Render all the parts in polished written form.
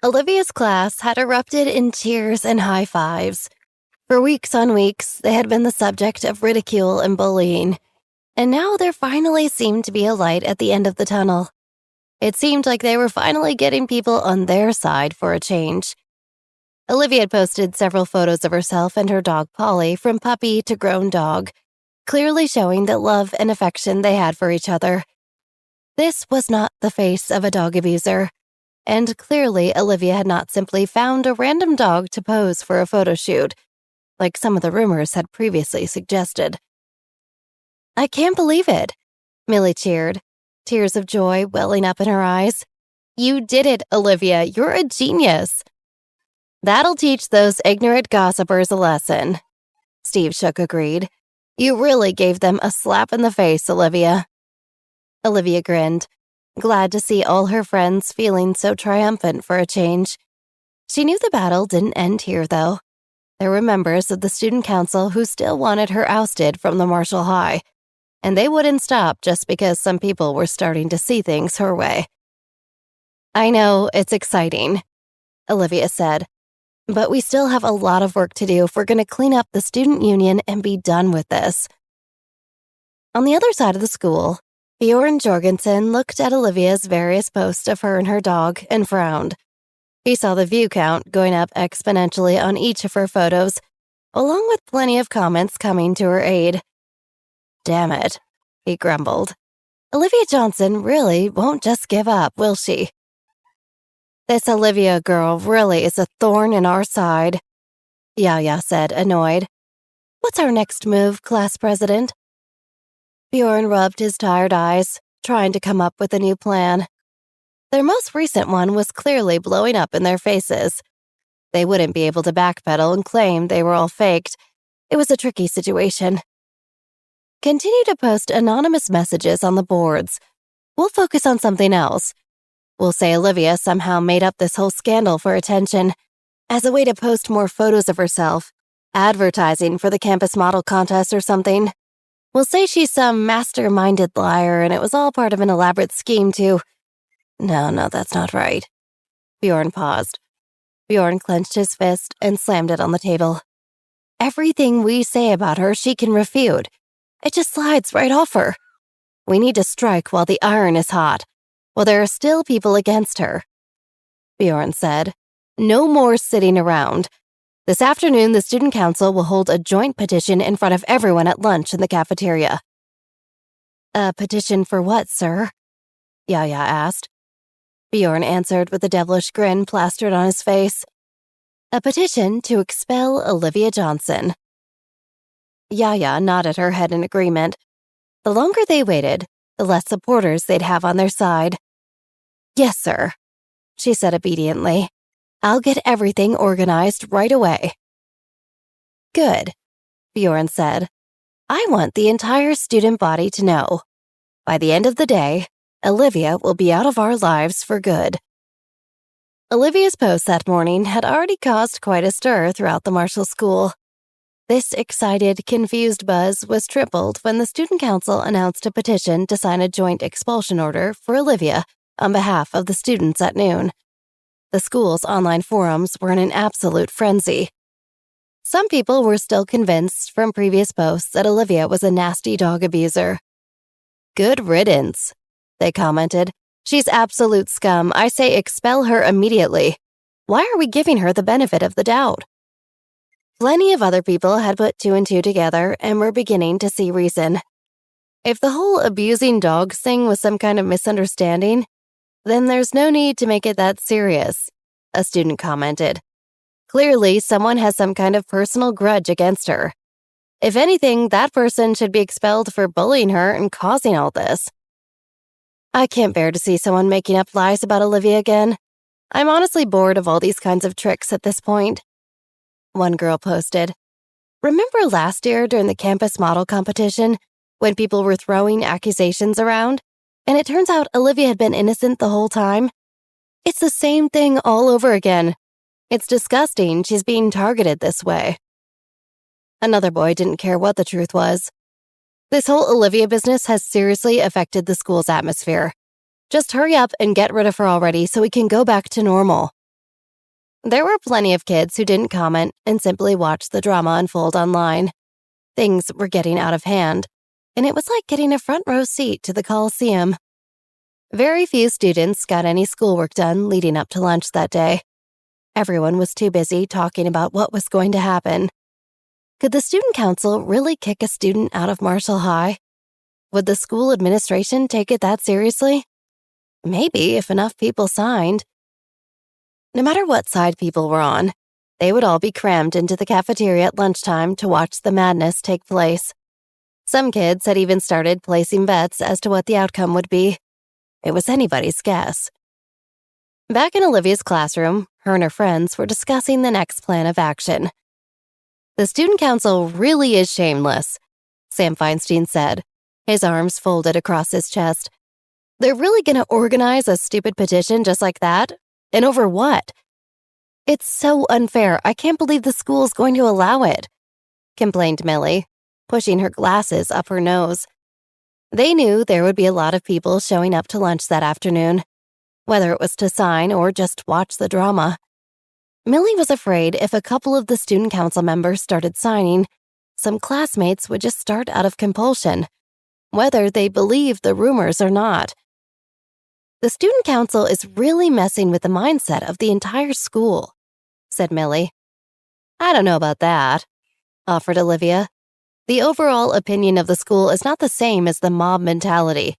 Olivia's class had erupted in cheers and high fives. For weeks on weeks, they had been the subject of ridicule and bullying, and now there finally seemed to be a light at the end of the tunnel. It seemed like they were finally getting people on their side for a change. Olivia had posted several photos of herself and her dog Polly from puppy to grown dog, clearly showing the love and affection they had for each other. This was not the face of a dog abuser. And clearly, Olivia had not simply found a random dog to pose for a photo shoot, like some of the rumors had previously suggested. "I can't believe it," Millie cheered, tears of joy welling up in her eyes. "You did it, Olivia. You're a genius." "That'll teach those ignorant gossipers a lesson," Steve Shook agreed. "You really gave them a slap in the face, Olivia." Olivia grinned, glad to see all her friends feeling so triumphant for a change. She knew the battle didn't end here, though. There were members of the student council who still wanted her ousted from the Marshall High, and they wouldn't stop just because some people were starting to see things her way. "I know, it's exciting," Olivia said, "but we still have a lot of work to do if we're going to clean up the student union and be done with this." On the other side of the school, Bjorn Jorgensen looked at Olivia's various posts of her and her dog and frowned. He saw the view count going up exponentially on each of her photos, along with plenty of comments coming to her aid. "Damn it," he grumbled. "Olivia Johnson really won't just give up, will she? This Olivia girl really is a thorn in our side," Yaya said, annoyed. "What's our next move, class president?" Bjorn rubbed his tired eyes, trying to come up with a new plan. Their most recent one was clearly blowing up in their faces. They wouldn't be able to backpedal and claim they were all faked. It was a tricky situation. "Continue to post anonymous messages on the boards. We'll focus on something else. We'll say Olivia somehow made up this whole scandal for attention, as a way to post more photos of herself, advertising for the campus model contest or something. We'll say she's some master-minded liar and it was all part of an elaborate scheme to—" No, that's not right. Bjorn paused. Bjorn clenched his fist and slammed it on the table. "Everything we say about her, she can refute. It just slides right off her. We need to strike while the iron is hot, while there are still people against her." Bjorn said, "No more sitting around. This afternoon, the student council will hold a joint petition in front of everyone at lunch in the cafeteria." "A petition for what, sir?" Yaya asked. Bjorn answered with a devilish grin plastered on his face. "A petition to expel Olivia Johnson." Yaya nodded her head in agreement. The longer they waited, the less supporters they'd have on their side. "Yes, sir," she said obediently. "I'll get everything organized right away." "Good," Bjorn said. "I want the entire student body to know. By the end of the day, Olivia will be out of our lives for good." Olivia's post that morning had already caused quite a stir throughout the Marshall School. This excited, confused buzz was tripled when the student council announced a petition to sign a joint expulsion order for Olivia on behalf of the students at noon. The school's online forums were in an absolute frenzy. Some people were still convinced from previous posts that Olivia was a nasty dog abuser. "Good riddance," they commented. "She's absolute scum. I say expel her immediately. Why are we giving her the benefit of the doubt?" Plenty of other people had put two and two together and were beginning to see reason. If the whole abusing dogs thing was some kind of misunderstanding, then there's no need to make it that serious, a student commented. Clearly, someone has some kind of personal grudge against her. If anything, that person should be expelled for bullying her and causing all this. "I can't bear to see someone making up lies about Olivia again. I'm honestly bored of all these kinds of tricks at this point." One girl posted, "Remember last year during the campus model competition when people were throwing accusations around? And it turns out Olivia had been innocent the whole time? It's the same thing all over again. It's disgusting she's being targeted this way." Another boy didn't care what the truth was. "This whole Olivia business has seriously affected the school's atmosphere. Just hurry up and get rid of her already so we can go back to normal." There were plenty of kids who didn't comment and simply watched the drama unfold online. Things were getting out of hand, and it was like getting a front row seat to the Coliseum. Very few students got any schoolwork done leading up to lunch that day. Everyone was too busy talking about what was going to happen. Could the student council really kick a student out of Marshall High? Would the school administration take it that seriously? Maybe if enough people signed. No matter what side people were on, they would all be crammed into the cafeteria at lunchtime to watch the madness take place. Some kids had even started placing bets as to what the outcome would be. It was anybody's guess. Back in Olivia's classroom, her and her friends were discussing the next plan of action. "The student council really is shameless," Sam Feinstein said, his arms folded across his chest. "They're really going to organize a stupid petition just like that? And over what? It's so unfair. I can't believe the school's going to allow it," complained Millie, pushing her glasses up her nose. They knew there would be a lot of people showing up to lunch that afternoon, whether it was to sign or just watch the drama. Millie was afraid if a couple of the student council members started signing, some classmates would just start out of compulsion, whether they believed the rumors or not. "The student council is really messing with the mindset of the entire school," said Millie. "I don't know about that," offered Olivia. "The overall opinion of the school is not the same as the mob mentality.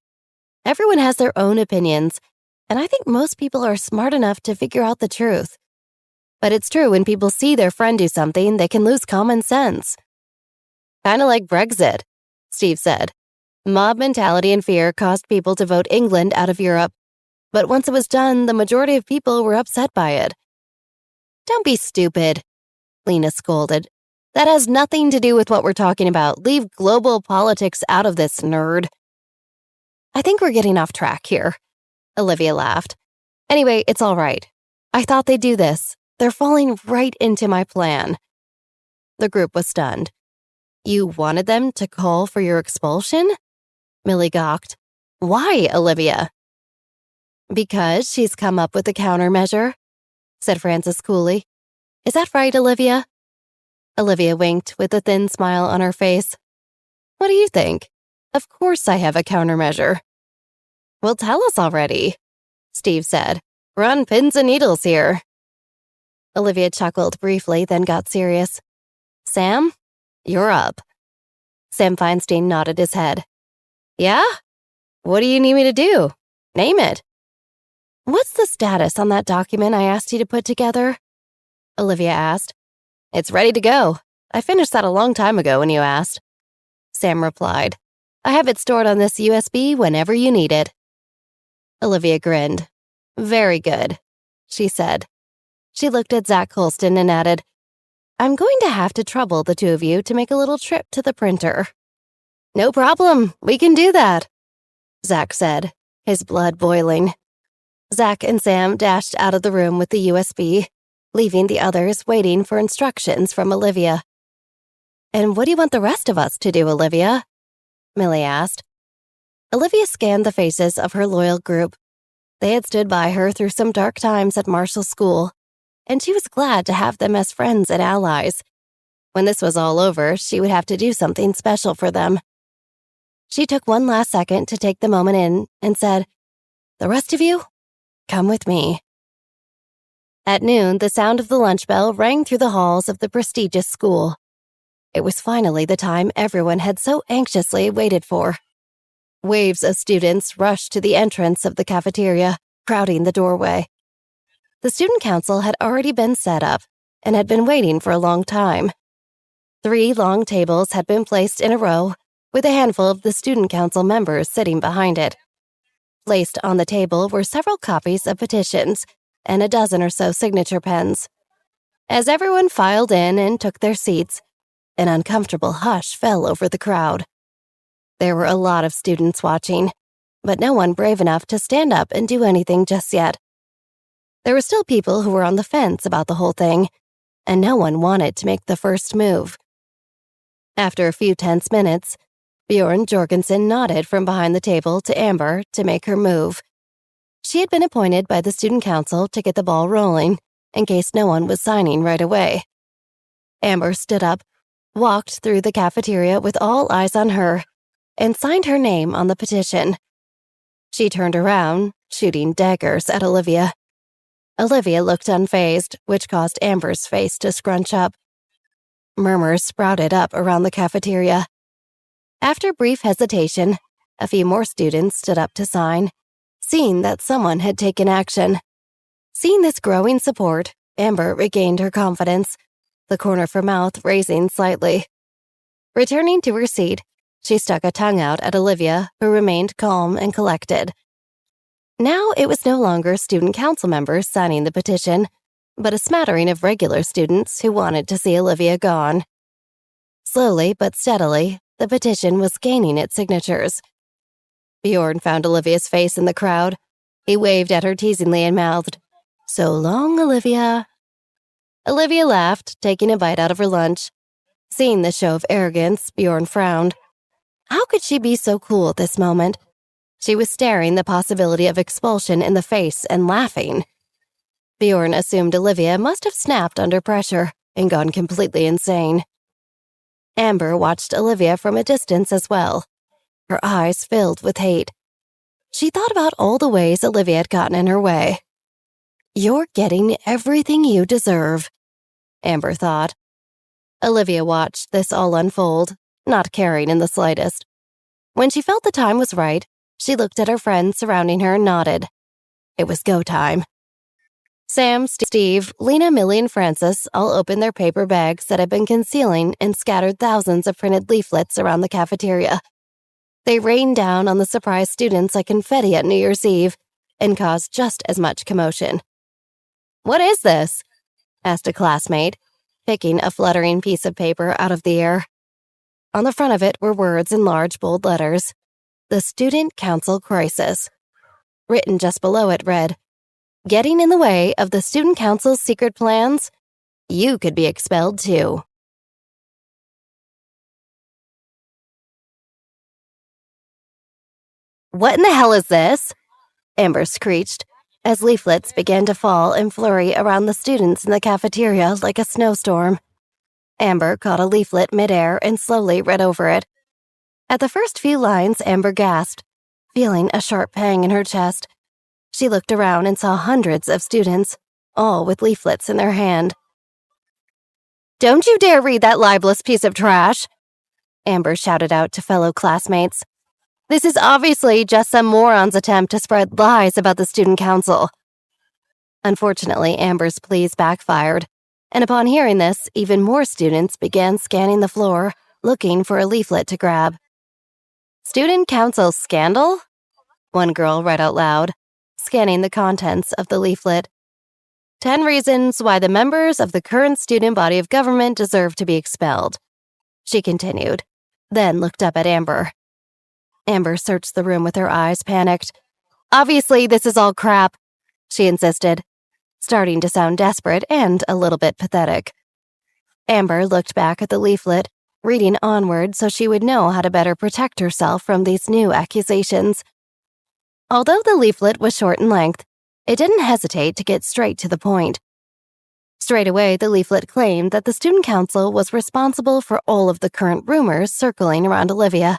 Everyone has their own opinions, and I think most people are smart enough to figure out the truth. But it's true when people see their friend do something, they can lose common sense." "Kinda like Brexit," Steve said. "Mob mentality and fear caused people to vote England out of Europe. But once it was done, the majority of people were upset by it." "Don't be stupid," Lena scolded. "That has nothing to do with what we're talking about. Leave global politics out of this, nerd." "I think we're getting off track here," Olivia laughed. "Anyway, it's all right. I thought they'd do this. They're falling right into my plan." The group was stunned. "You wanted them to call for your expulsion?" Millie gawked. "Why, Olivia?" "Because she's come up with a countermeasure," said Frances coolly. "Is that right, Olivia?" Olivia winked with a thin smile on her face. "What do you think? Of course I have a countermeasure." "Well, tell us already," Steve said. "We're on pins and needles here." Olivia chuckled briefly, then got serious. "Sam, you're up." Sam Feinstein nodded his head. "Yeah? What do you need me to do? Name it." "What's the status on that document I asked you to put together?" Olivia asked. "It's ready to go. I finished that a long time ago when you asked." Sam replied. "I have it stored on this USB whenever you need it." Olivia grinned. "Very good," she said. She looked at Zach Colston and added, "I'm going to have to trouble the two of you to make a little trip to the printer." "No problem. We can do that," Zach said, his blood boiling. Zach and Sam dashed out of the room with the USB, leaving the others waiting for instructions from Olivia. "And what do you want the rest of us to do, Olivia?" Millie asked. Olivia scanned the faces of her loyal group. They had stood by her through some dark times at Marshall School, and she was glad to have them as friends and allies. When this was all over, she would have to do something special for them. She took one last second to take the moment in and said, "The rest of you, come with me." At noon, the sound of the lunch bell rang through the halls of the prestigious school. It was finally the time everyone had so anxiously waited for. Waves of students rushed to the entrance of the cafeteria, crowding the doorway. The student council had already been set up and had been waiting for a long time. 3 long tables had been placed in a row, with a handful of the student council members sitting behind it. Placed on the table were several copies of petitions and a dozen or so signature pens. As everyone filed in and took their seats, an uncomfortable hush fell over the crowd. There were a lot of students watching, but no one brave enough to stand up and do anything just yet. There were still people who were on the fence about the whole thing, and no one wanted to make the first move. After a few tense minutes, Bjorn Jorgensen nodded from behind the table to Amber to make her move. She had been appointed by the student council to get the ball rolling, in case no one was signing right away. Amber stood up, walked through the cafeteria with all eyes on her, and signed her name on the petition. She turned around, shooting daggers at Olivia. Olivia looked unfazed, which caused Amber's face to scrunch up. Murmurs sprouted up around the cafeteria. After brief hesitation, a few more students stood up to sign, seeing that someone had taken action. Seeing this growing support, Amber regained her confidence, the corner of her mouth raising slightly. Returning to her seat, she stuck a tongue out at Olivia, who remained calm and collected. Now it was no longer student council members signing the petition, but a smattering of regular students who wanted to see Olivia gone. Slowly but steadily, the petition was gaining its signatures. Bjorn found Olivia's face in the crowd. He waved at her teasingly and mouthed, "So long, Olivia." Olivia laughed, taking a bite out of her lunch. Seeing this show of arrogance, Bjorn frowned. How could she be so cool at this moment? She was staring the possibility of expulsion in the face and laughing. Bjorn assumed Olivia must have snapped under pressure and gone completely insane. Amber watched Olivia from a distance as well, her eyes filled with hate. She thought about all the ways Olivia had gotten in her way. "You're getting everything you deserve," Amber thought. Olivia watched this all unfold, not caring in the slightest. When she felt the time was right, she looked at her friends surrounding her and nodded. It was go time. Sam, Steve, Lena, Millie, and Francis all opened their paper bags that had been concealing and scattered thousands of printed leaflets around the cafeteria. They rained down on the surprised students like confetti at New Year's Eve and caused just as much commotion. "What is this?" asked a classmate, picking a fluttering piece of paper out of the air. On the front of it were words in large, bold letters, "The Student Council Crisis." Written just below it read, "Getting in the way of the Student Council's secret plans? You could be expelled too." "What in the hell is this?" Amber screeched, as leaflets began to fall and flurry around the students in the cafeteria like a snowstorm. Amber caught a leaflet midair and slowly read over it. At the first few lines, Amber gasped, feeling a sharp pang in her chest. She looked around and saw hundreds of students, all with leaflets in their hand. "Don't you dare read that libelous piece of trash!" Amber shouted out to fellow classmates. "This is obviously just some moron's attempt to spread lies about the student council." Unfortunately, Amber's pleas backfired, and upon hearing this, even more students began scanning the floor, looking for a leaflet to grab. "Student council scandal?" one girl read out loud, scanning the contents of the leaflet. "10 reasons why the members of the current student body of government deserve to be expelled," she continued, then looked up at Amber. Amber searched the room with her eyes panicked. "Obviously, this is all crap," she insisted, starting to sound desperate and a little bit pathetic. Amber looked back at the leaflet, reading onward so she would know how to better protect herself from these new accusations. Although the leaflet was short in length, it didn't hesitate to get straight to the point. Straight away, the leaflet claimed that the student council was responsible for all of the current rumors circling around Olivia,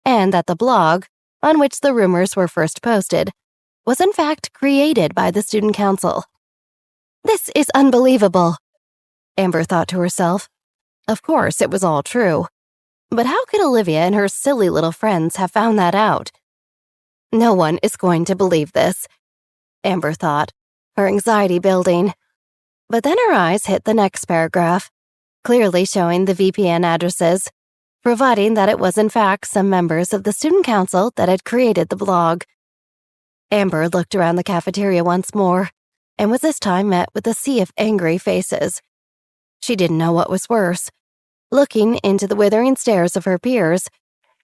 and that the blog, on which the rumors were first posted, was in fact created by the student council. "This is unbelievable," Amber thought to herself. Of course, it was all true. But how could Olivia and her silly little friends have found that out? No one is going to believe this, Amber thought, her anxiety building. But then her eyes hit the next paragraph, clearly showing the VPN addresses, providing that it was in fact some members of the student council that had created the blog. Amber looked around the cafeteria once more, and was this time met with a sea of angry faces. She didn't know what was worse, looking into the withering stares of her peers,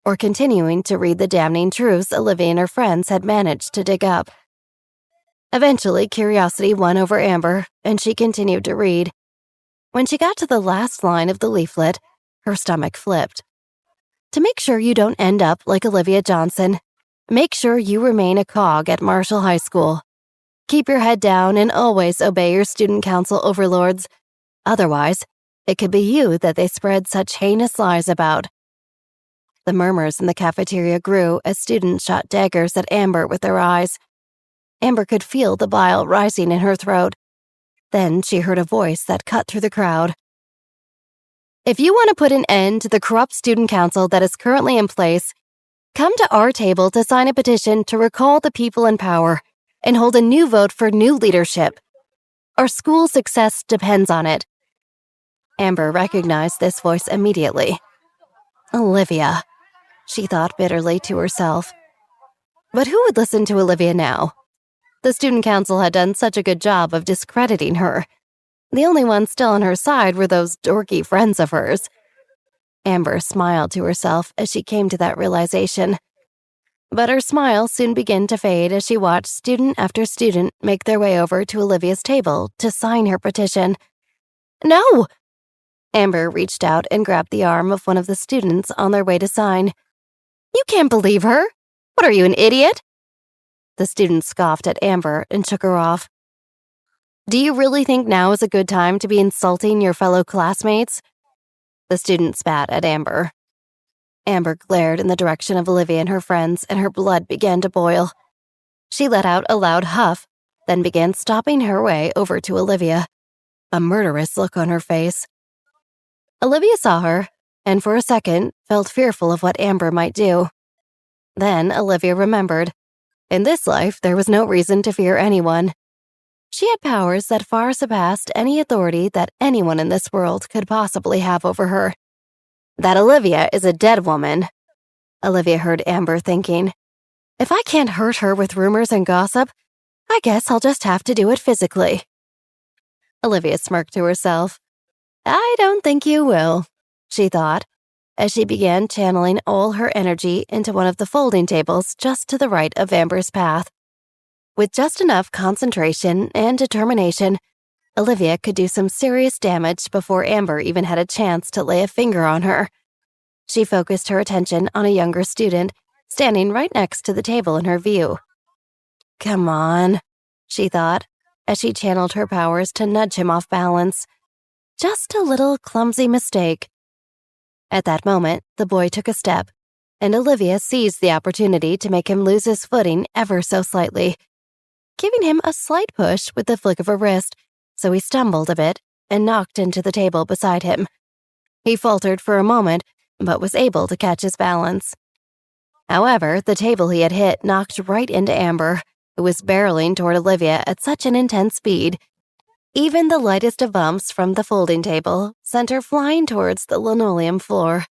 or continuing to read the damning truths Olivia and her friends had managed to dig up. Eventually, curiosity won over Amber, and she continued to read. When she got to the last line of the leaflet, her stomach flipped. To make sure you don't end up like Olivia Johnson, make sure you remain a cog at Marshall High School. Keep your head down and always obey your student council overlords. Otherwise, it could be you that they spread such heinous lies about. The murmurs in the cafeteria grew as students shot daggers at Amber with their eyes. Amber could feel the bile rising in her throat. Then she heard a voice that cut through the crowd. If you want to put an end to the corrupt student council that is currently in place, come to our table to sign a petition to recall the people in power and hold a new vote for new leadership. Our school's success depends on it. Amber recognized this voice immediately. Olivia, she thought bitterly to herself. But who would listen to Olivia now? The student council had done such a good job of discrediting her. The only ones still on her side were those dorky friends of hers. Amber smiled to herself as she came to that realization. But her smile soon began to fade as she watched student after student make their way over to Olivia's table to sign her petition. No! Amber reached out and grabbed the arm of one of the students on their way to sign. You can't believe her! What are you, an idiot? The student scoffed at Amber and shook her off. Do you really think now is a good time to be insulting your fellow classmates? The student spat at Amber. Amber glared in the direction of Olivia and her friends, and her blood began to boil. She let out a loud huff, then began stomping her way over to Olivia, a murderous look on her face. Olivia saw her, and for a second felt fearful of what Amber might do. Then Olivia remembered. In this life, there was no reason to fear anyone. She had powers that far surpassed any authority that anyone in this world could possibly have over her. That Olivia is a dead woman, Olivia heard Amber thinking. If I can't hurt her with rumors and gossip, I guess I'll just have to do it physically. Olivia smirked to herself. I don't think you will, she thought, as she began channeling all her energy into one of the folding tables just to the right of Amber's path. With just enough concentration and determination, Olivia could do some serious damage before Amber even had a chance to lay a finger on her. She focused her attention on a younger student, standing right next to the table in her view. Come on, she thought, as she channeled her powers to nudge him off balance. Just a little clumsy mistake. At that moment, the boy took a step, and Olivia seized the opportunity to make him lose his footing ever so slightly, giving him a slight push with the flick of her wrist, so he stumbled a bit and knocked into the table beside him. He faltered for a moment, but was able to catch his balance. However, the table he had hit knocked right into Amber, who was barreling toward Olivia at such an intense speed. Even the lightest of bumps from the folding table sent her flying towards the linoleum floor.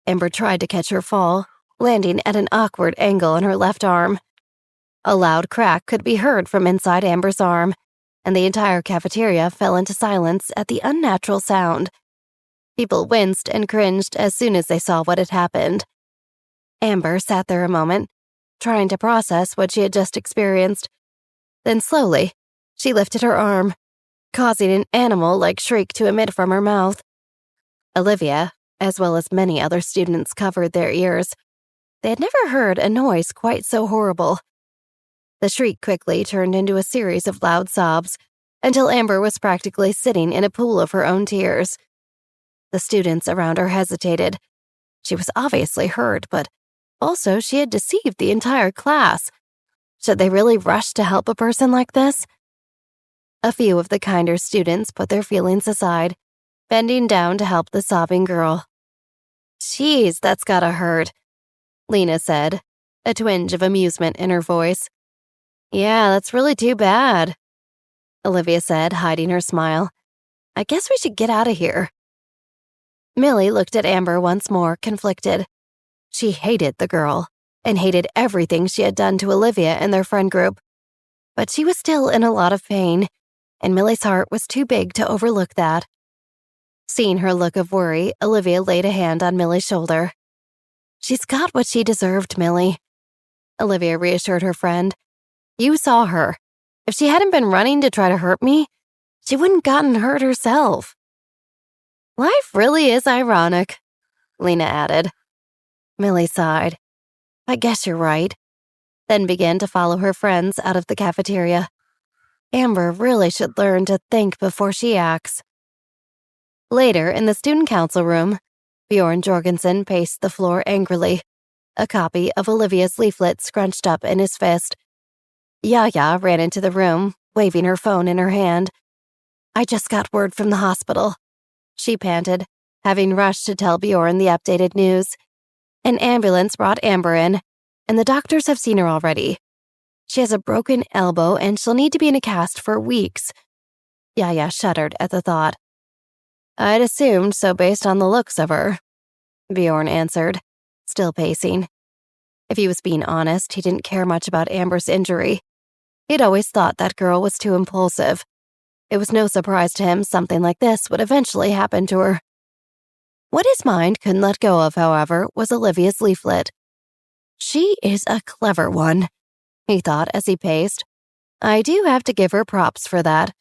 Amber tried to catch her fall, landing at an awkward angle on her left arm. A loud crack could be heard from inside Amber's arm, and the entire cafeteria fell into silence at the unnatural sound. People winced and cringed as soon as they saw what had happened. Amber sat there a moment, trying to process what she had just experienced. Then slowly, she lifted her arm, causing an animal-like shriek to emit from her mouth. Olivia, as well as many other students, covered their ears. They had never heard a noise quite so horrible. The shriek quickly turned into a series of loud sobs, until Amber was practically sitting in a pool of her own tears. The students around her hesitated. She was obviously hurt, but also she had deceived the entire class. Should they really rush to help a person like this? A few of the kinder students put their feelings aside, bending down to help the sobbing girl. Jeez, that's gotta hurt, Lena said, a twinge of amusement in her voice. Yeah, that's really too bad, Olivia said, hiding her smile. I guess we should get out of here. Millie looked at Amber once more, conflicted. She hated the girl, and hated everything she had done to Olivia and their friend group. But she was still in a lot of pain, and Millie's heart was too big to overlook that. Seeing her look of worry, Olivia laid a hand on Millie's shoulder. She's got what she deserved, Millie, Olivia reassured her friend. You saw her. If she hadn't been running to try to hurt me, she wouldn't gotten hurt herself. Life really is ironic, Lena added. Millie sighed. I guess you're right. Then began to follow her friends out of the cafeteria, Amber really should learn to think before she acts. Later, in the student council room, Bjorn Jorgensen paced the floor angrily, a copy of Olivia's leaflet scrunched up in his fist. Yaya ran into the room, waving her phone in her hand. "I just got word from the hospital," she panted, having rushed to tell Bjorn the updated news. "An ambulance brought Amber in, and the doctors have seen her already. She has a broken elbow and she'll need to be in a cast for weeks." Yaya shuddered at the thought. "I'd assumed so based on the looks of her," Bjorn answered, still pacing. If he was being honest, he didn't care much about Amber's injury. He'd always thought that girl was too impulsive. It was no surprise to him something like this would eventually happen to her. What his mind couldn't let go of, however, was Olivia's leaflet. "She is a clever one," he thought as he paced. "I do have to give her props for that."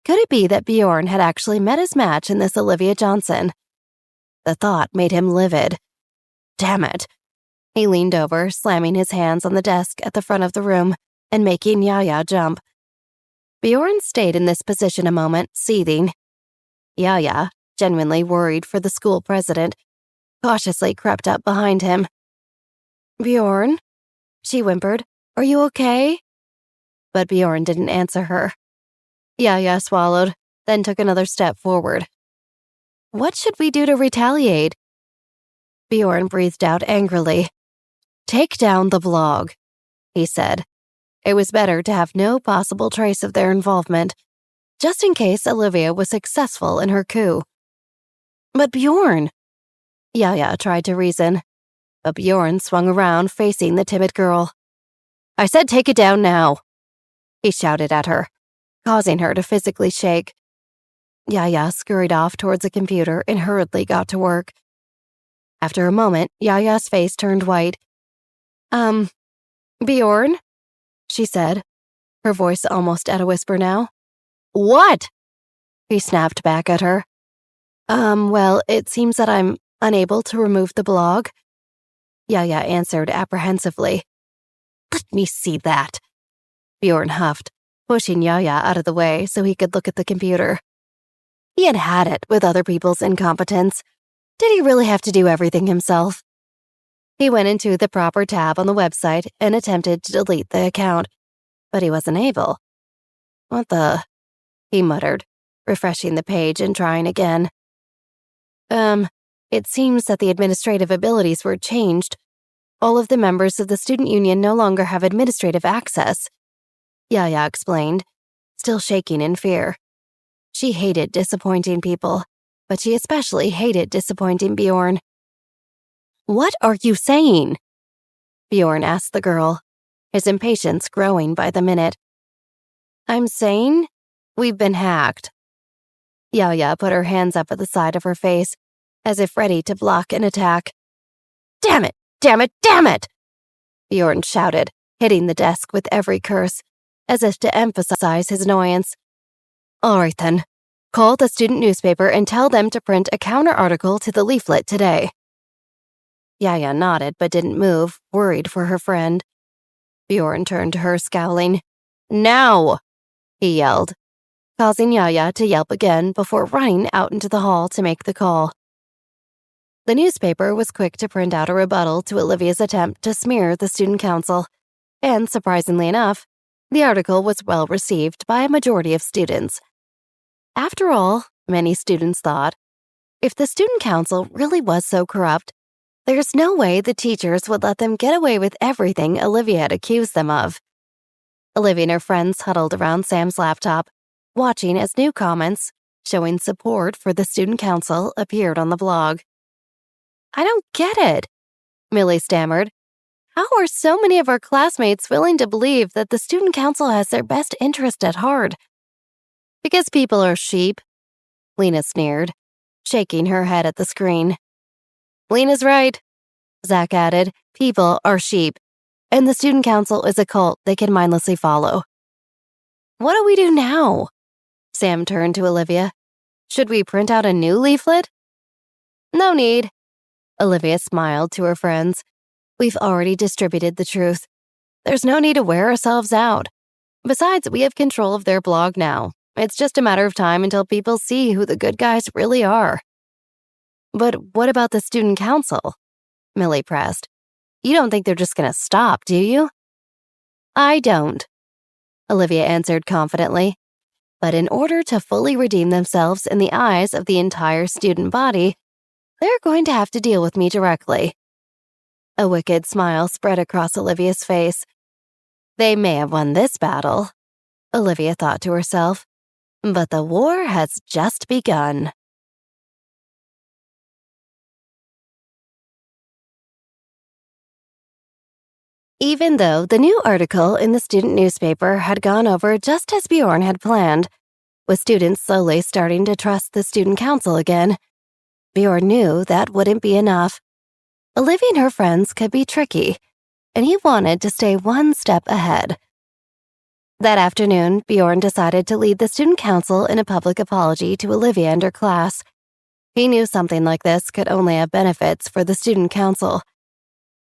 Could it be that Bjorn had actually met his match in this Olivia Johnson? The thought made him livid. Damn it. He leaned over, slamming his hands on the desk at the front of the room and making Yaya jump. Bjorn stayed in this position a moment, seething. Yaya, genuinely worried for the school president, cautiously crept up behind him. "Bjorn?" she whimpered. "Are you okay?" But Bjorn didn't answer her. Yaya swallowed, then took another step forward. "What should we do to retaliate?" Bjorn breathed out angrily. "Take down the blog," he said. It was better to have no possible trace of their involvement, just in case Olivia was successful in her coup. "But Bjorn," Yaya tried to reason, but Bjorn swung around facing the timid girl. "I said take it down now," he shouted at her, causing her to physically shake. Yaya scurried off towards a computer and hurriedly got to work. After a moment, Yaya's face turned white. Bjorn?" she said, her voice almost at a whisper now. "What?" he snapped back at her. Well, it seems that I'm unable to remove the blog," Yaya answered apprehensively. "Let me see that," Bjorn huffed, pushing Yaya out of the way so he could look at the computer. He had had it with other people's incompetence. Did he really have to do everything himself? He went into the proper tab on the website and attempted to delete the account, but he wasn't able. "What the?" he muttered, refreshing the page and trying again. It seems that the administrative abilities were changed. All of the members of the student union no longer have administrative access," Yaya explained, still shaking in fear. She hated disappointing people, but she especially hated disappointing Bjorn. "What are you saying?" Bjorn asked the girl, his impatience growing by the minute. "I'm saying we've been hacked." Yaya put her hands up at the side of her face, as if ready to block an attack. "Damn it! Damn it! Damn it!" Bjorn shouted, hitting the desk with every curse, as if to emphasize his annoyance. "All right then. Call the student newspaper and tell them to print a counter-article to the leaflet today." Yaya nodded but didn't move, worried for her friend. Bjorn turned to her, scowling. "Now!" he yelled, causing Yaya to yelp again before running out into the hall to make the call. The newspaper was quick to print out a rebuttal to Olivia's attempt to smear the student council, and surprisingly enough, the article was well received by a majority of students. After all, many students thought, if the student council really was so corrupt, there's no way the teachers would let them get away with everything Olivia had accused them of. Olivia and her friends huddled around Sam's laptop, watching as new comments showing support for the student council appeared on the blog. "I don't get it," Millie stammered. "How are so many of our classmates willing to believe that the student council has their best interest at heart?" "Because people are sheep," Lena sneered, shaking her head at the screen. "Lena's right," Zach added. "People are sheep, and the student council is a cult they can mindlessly follow." "What do we do now?" Sam turned to Olivia. "Should we print out a new leaflet?" "No need." Olivia smiled to her friends. "We've already distributed the truth. There's no need to wear ourselves out. Besides, we have control of their blog now. It's just a matter of time until people see who the good guys really are." "But what about the student council?" Millie pressed. "You don't think they're just going to stop, do you?" "I don't," Olivia answered confidently. "But in order to fully redeem themselves in the eyes of the entire student body, they're going to have to deal with me directly." A wicked smile spread across Olivia's face. They may have won this battle, Olivia thought to herself, but the war has just begun. Even though the new article in the student newspaper had gone over just as Bjorn had planned, with students slowly starting to trust the student council again, Bjorn knew that wouldn't be enough. Olivia and her friends could be tricky, and he wanted to stay one step ahead. That afternoon, Bjorn decided to lead the student council in a public apology to Olivia and her class. He knew something like this could only have benefits for the student council.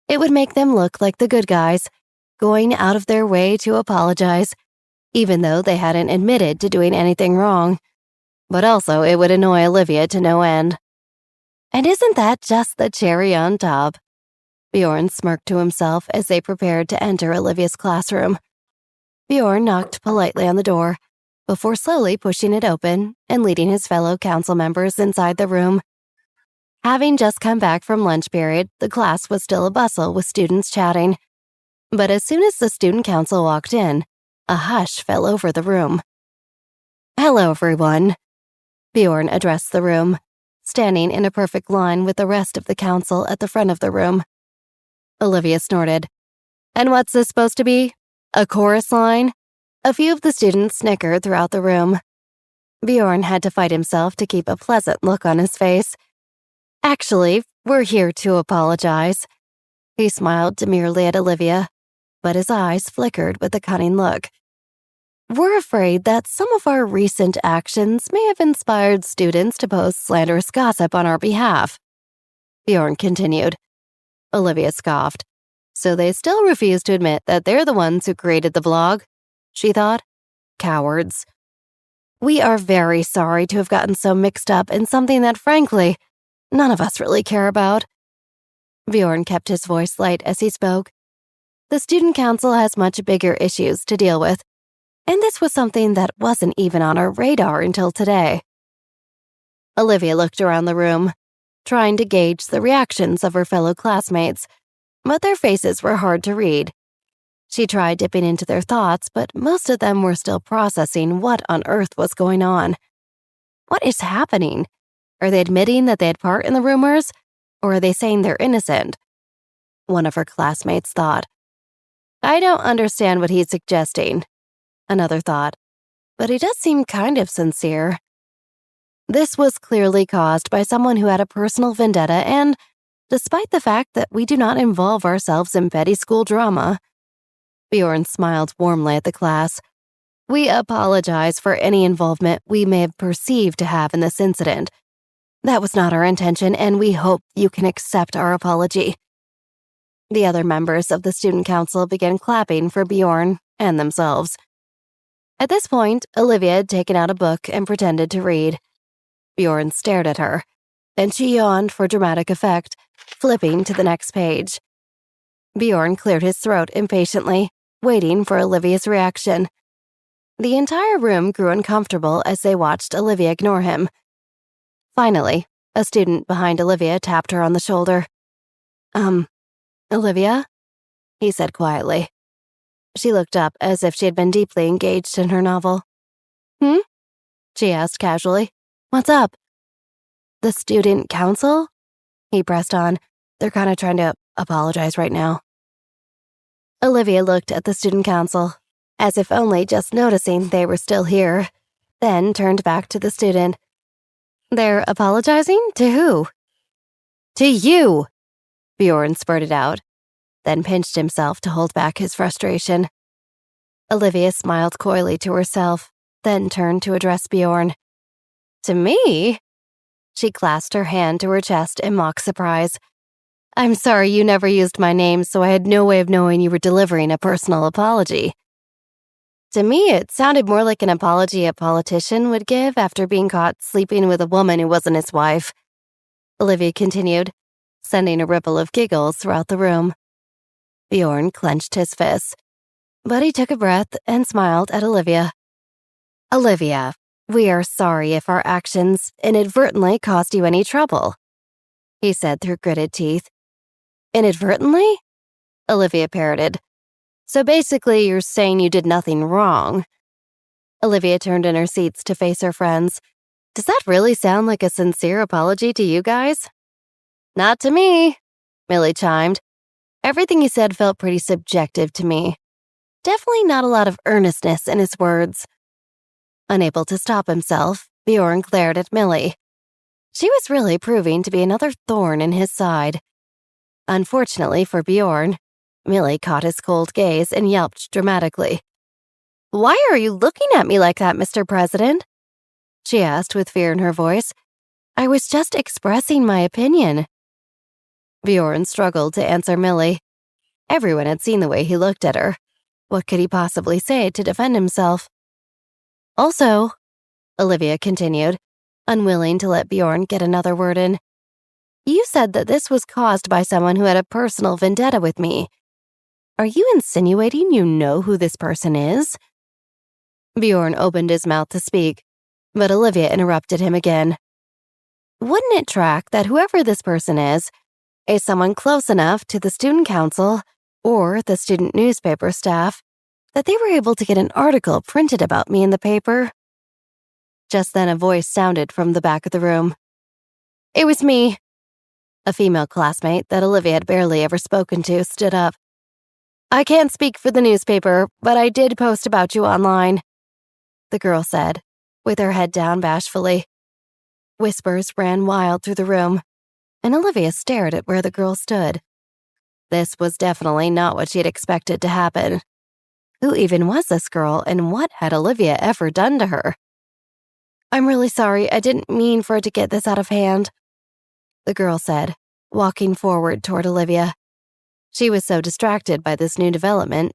It would make them look like the good guys, going out of their way to apologize, even though they hadn't admitted to doing anything wrong. But also, it would annoy Olivia to no end. And isn't that just the cherry on top? Bjorn smirked to himself as they prepared to enter Olivia's classroom. Bjorn knocked politely on the door, before slowly pushing it open and leading his fellow council members inside the room. Having just come back from lunch period, the class was still abustle with students chatting. But as soon as the student council walked in, a hush fell over the room. "Hello, everyone," Bjorn addressed the room, standing in a perfect line with the rest of the council at the front of the room. Olivia snorted. "And what's this supposed to be? A chorus line?" A few of the students snickered throughout the room. Bjorn had to fight himself to keep a pleasant look on his face. "Actually, we're here to apologize." He smiled demurely at Olivia, but his eyes flickered with a cunning look. "We're afraid that some of our recent actions may have inspired students to post slanderous gossip on our behalf," Bjorn continued. Olivia scoffed. So they still refuse to admit that they're the ones who created the blog, she thought. Cowards. "We are very sorry to have gotten so mixed up in something that, frankly, none of us really care about." Bjorn kept his voice light as he spoke. The student council has much bigger issues to deal with, and this was something that wasn't even on our radar until today. Olivia looked around the room, trying to gauge the reactions of her fellow classmates, but their faces were hard to read. She tried dipping into their thoughts, but most of them were still processing what on earth was going on. What is happening? Are they admitting that they had part in the rumors, or are they saying they're innocent? One of her classmates thought. "I don't understand what he's suggesting," another thought, "but he does seem kind of sincere." This was clearly caused by someone who had a personal vendetta and, despite the fact that we do not involve ourselves in petty school drama, Bjorn smiled warmly at the class. "We apologize for any involvement we may have perceived to have in this incident. That was not our intention, and we hope you can accept our apology." The other members of the student council began clapping for Bjorn and themselves. At this point, Olivia had taken out a book and pretended to read. Bjorn stared at her, and she yawned for dramatic effect, flipping to the next page. Bjorn cleared his throat impatiently, waiting for Olivia's reaction. The entire room grew uncomfortable as they watched Olivia ignore him. Finally, a student behind Olivia tapped her on the shoulder. Olivia?" he said quietly. She looked up as if she had been deeply engaged in her novel. "Hmm?" she asked casually. "What's up?" "The student council?" he pressed on. "They're kind of trying to apologize right now." Olivia looked at the student council, as if only just noticing they were still here, then turned back to the student. "They're apologizing? To who?" "To you!" Bjorn spurted out, then pinched himself to hold back his frustration. Olivia smiled coyly to herself, then turned to address Bjorn. "To me?" She clasped her hand to her chest in mock surprise. "I'm sorry you never used my name, so I had no way of knowing you were delivering a personal apology." To me, it sounded more like an apology a politician would give after being caught sleeping with a woman who wasn't his wife. Olivia continued, sending a ripple of giggles throughout the room. Bjorn clenched his fists, but he took a breath and smiled at Olivia. Olivia, we are sorry if our actions inadvertently caused you any trouble, he said through gritted teeth. Inadvertently? Olivia parroted. So basically, you're saying you did nothing wrong. Olivia turned in her seats to face her friends. Does that really sound like a sincere apology to you guys? Not to me, Millie chimed. Everything he said felt pretty subjective to me. Definitely not a lot of earnestness in his words. Unable to stop himself, Bjorn glared at Millie. She was really proving to be another thorn in his side. Unfortunately for Bjorn, Millie caught his cold gaze and yelped dramatically. Why are you looking at me like that, Mr. President? She asked with fear in her voice. I was just expressing my opinion. Bjorn struggled to answer Millie. Everyone had seen the way he looked at her. What could he possibly say to defend himself? Also, Olivia continued, unwilling to let Bjorn get another word in, you said that this was caused by someone who had a personal vendetta with me. Are you insinuating you know who this person is? Bjorn opened his mouth to speak, but Olivia interrupted him again. Wouldn't it track that whoever this person is someone close enough to the student council or the student newspaper staff that they were able to get an article printed about me in the paper? Just then a voice sounded from the back of the room. It was me. A female classmate that Olivia had barely ever spoken to stood up. I can't speak for the newspaper, but I did post about you online, the girl said, with her head down bashfully. Whispers ran wild through the room, and Olivia stared at where the girl stood. This was definitely not what she had expected to happen. Who even was this girl, and what had Olivia ever done to her? I'm really sorry, I didn't mean for it to get this out of hand, the girl said, walking forward toward Olivia. She was so distracted by this new development,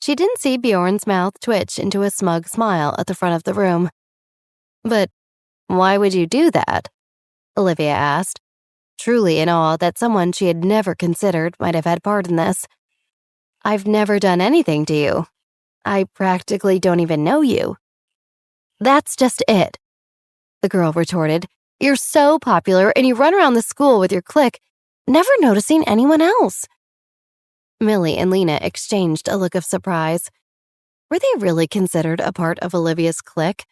she didn't see Bjorn's mouth twitch into a smug smile at the front of the room. But why would you do that? Olivia asked, truly in awe that someone she had never considered might have had part in this. I've never done anything to you. I practically don't even know you. That's just it, the girl retorted. You're so popular and you run around the school with your clique, never noticing anyone else. Millie and Lena exchanged a look of surprise. Were they really considered a part of Olivia's clique?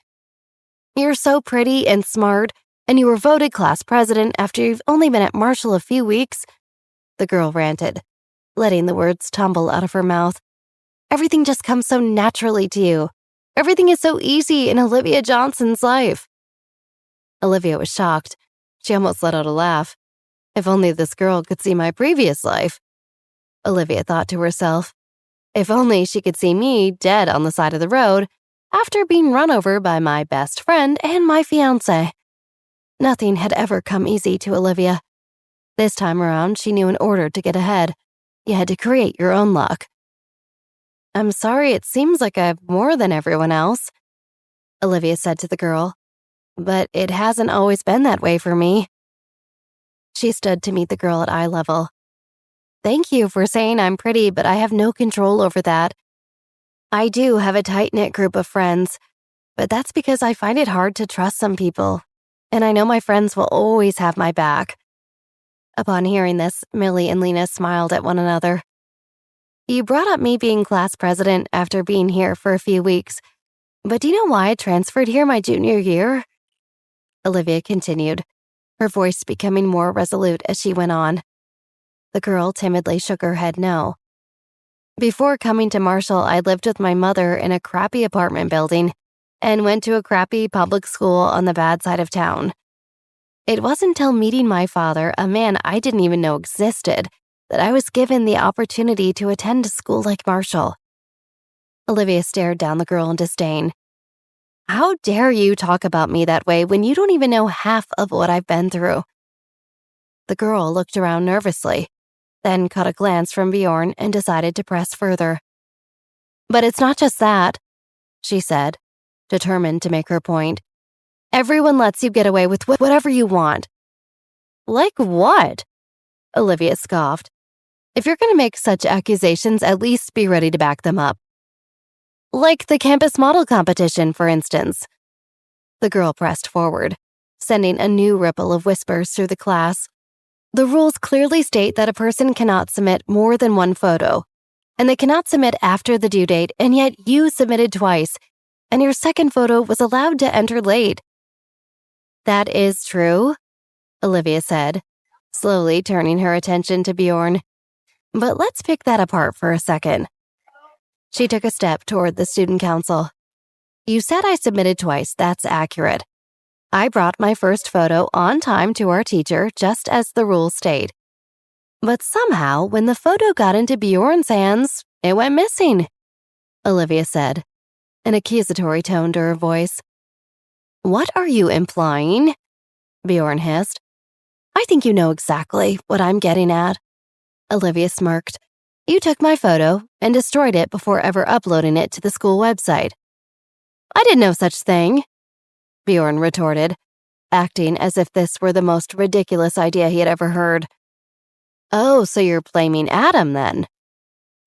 You're so pretty and smart, and you were voted class president after you've only been at Marshall a few weeks, the girl ranted, letting the words tumble out of her mouth. Everything just comes so naturally to you. Everything is so easy in Olivia Johnson's life. Olivia was shocked. She almost let out a laugh. If only this girl could see my previous life. Olivia thought to herself. If only she could see me dead on the side of the road after being run over by my best friend and my fiancé. Nothing had ever come easy to Olivia. This time around, she knew in order to get ahead, you had to create your own luck. I'm sorry, it seems like I've more than everyone else, Olivia said to the girl, but it hasn't always been that way for me. She stood to meet the girl at eye level. Thank you for saying I'm pretty, but I have no control over that. I do have a tight-knit group of friends, but that's because I find it hard to trust some people, and I know my friends will always have my back. Upon hearing this, Millie and Lena smiled at one another. You brought up me being class president after being here for a few weeks, but do you know why I transferred here my junior year? Olivia continued, her voice becoming more resolute as she went on. The girl timidly shook her head no. Before coming to Marshall, I lived with my mother in a crappy apartment building and went to a crappy public school on the bad side of town. It wasn't until meeting my father, a man I didn't even know existed, that I was given the opportunity to attend a school like Marshall. Olivia stared down the girl in disdain. How dare you talk about me that way when you don't even know half of what I've been through? The girl looked around nervously, then caught a glance from Bjorn and decided to press further. But it's not just that. she said, determined to make her point. Everyone lets you get away with whatever you want. Like what? Olivia scoffed. If you're going to make such accusations, at least be ready to back them up. Like the campus model competition, for instance. The girl pressed forward, sending a new ripple of whispers through the class. The rules clearly state that a person cannot submit more than one photo, and they cannot submit after the due date, and yet you submitted twice, and your second photo was allowed to enter late. That is true, Olivia said, slowly turning her attention to Bjorn. But let's pick that apart for a second. She took a step toward the student council. You said I submitted twice, that's accurate. I brought my first photo on time to our teacher, just as the rules state. But somehow, when the photo got into Bjorn's hands, it went missing, Olivia said, an accusatory tone to her voice. What are you implying? Bjorn hissed. I think you know exactly what I'm getting at. Olivia smirked. You took my photo and destroyed it before ever uploading it to the school website. I did no such thing, Bjorn retorted, acting as if this were the most ridiculous idea he had ever heard. Oh, so you're blaming Adam then?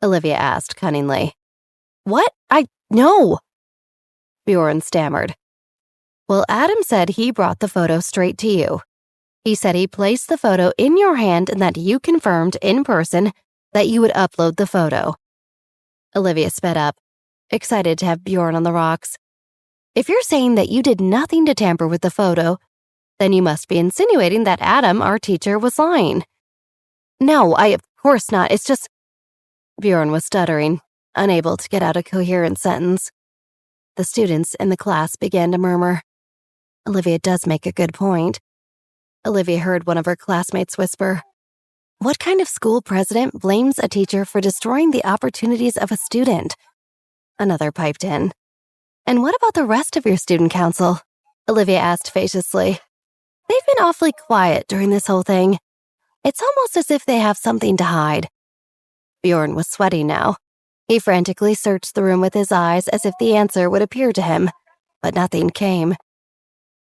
Olivia asked cunningly. What? No, Bjorn stammered. Well, Adam said he brought the photo straight to you. He said he placed the photo in your hand and that you confirmed in person that you would upload the photo. Olivia sped up, excited to have Bjorn on the rocks. If you're saying that you did nothing to tamper with the photo, then you must be insinuating that Adam, our teacher, was lying. No, of course not. It's just... Bjorn was stuttering, unable to get out a coherent sentence. The students in the class began to murmur. Olivia does make a good point. Olivia heard one of her classmates whisper, What kind of school president blames a teacher for destroying the opportunities of a student? Another piped in. And what about the rest of your student council? Olivia asked facetiously. They've been awfully quiet during this whole thing. It's almost as if they have something to hide. Bjorn was sweating now. He frantically searched the room with his eyes as if the answer would appear to him, but nothing came.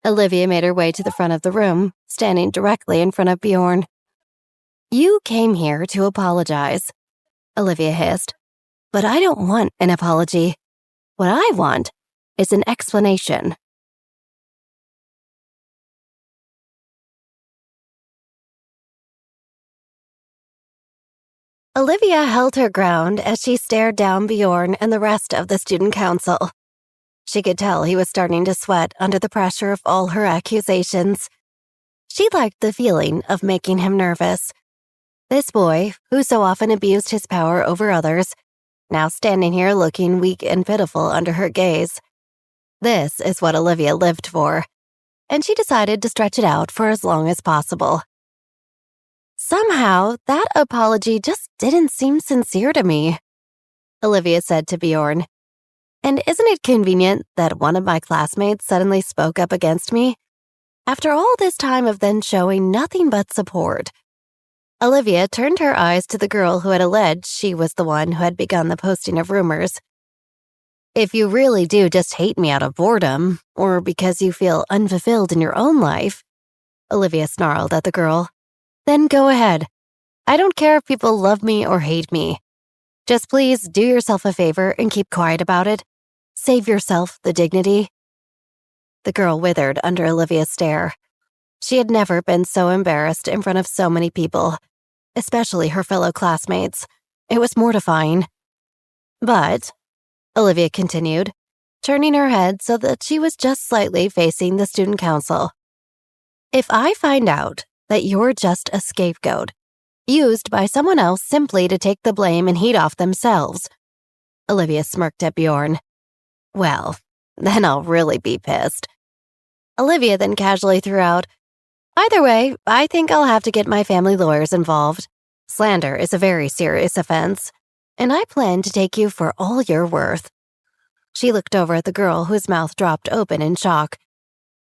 Olivia made her way to the front of the room, standing directly in front of Bjorn. You came here to apologize, Olivia hissed. But I don't want an apology. What I want is an explanation. Olivia held her ground as she stared down Bjorn and the rest of the student council. She could tell he was starting to sweat under the pressure of all her accusations. She liked the feeling of making him nervous. This boy, who so often abused his power over others, now standing here looking weak and pitiful under her gaze. This is what Olivia lived for, and she decided to stretch it out for as long as possible. Somehow, that apology just didn't seem sincere to me, Olivia said to Bjorn. And isn't it convenient that one of my classmates suddenly spoke up against me? After all this time of then showing nothing but support. Olivia turned her eyes to the girl who had alleged she was the one who had begun the posting of rumors. If you really do just hate me out of boredom, or because you feel unfulfilled in your own life, Olivia snarled at the girl, then go ahead. I don't care if people love me or hate me. Just please do yourself a favor and keep quiet about it. Save yourself the dignity. The girl withered under Olivia's stare. She had never been so embarrassed in front of so many people, especially her fellow classmates. It was mortifying. But, Olivia continued, turning her head so that she was just slightly facing the student council. If I find out that you're just a scapegoat, used by someone else simply to take the blame and heat off themselves, Olivia smirked at Bjorn. Well, then I'll really be pissed. Olivia then casually threw out, Either way, I think I'll have to get my family lawyers involved. Slander is a very serious offense, and I plan to take you for all you're worth. She looked over at the girl whose mouth dropped open in shock.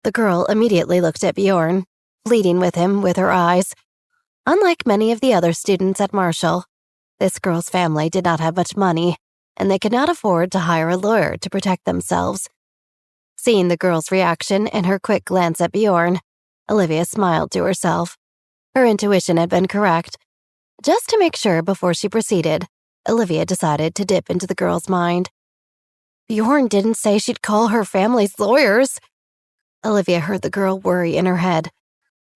The girl immediately looked at Bjorn, pleading with him with her eyes. Unlike many of the other students at Marshall, this girl's family did not have much money, and they could not afford to hire a lawyer to protect themselves. Seeing the girl's reaction and her quick glance at Bjorn, Olivia smiled to herself. Her intuition had been correct. Just to make sure before she proceeded, Olivia decided to dip into the girl's mind. Bjorn didn't say she'd call her family's lawyers. Olivia heard the girl worry in her head.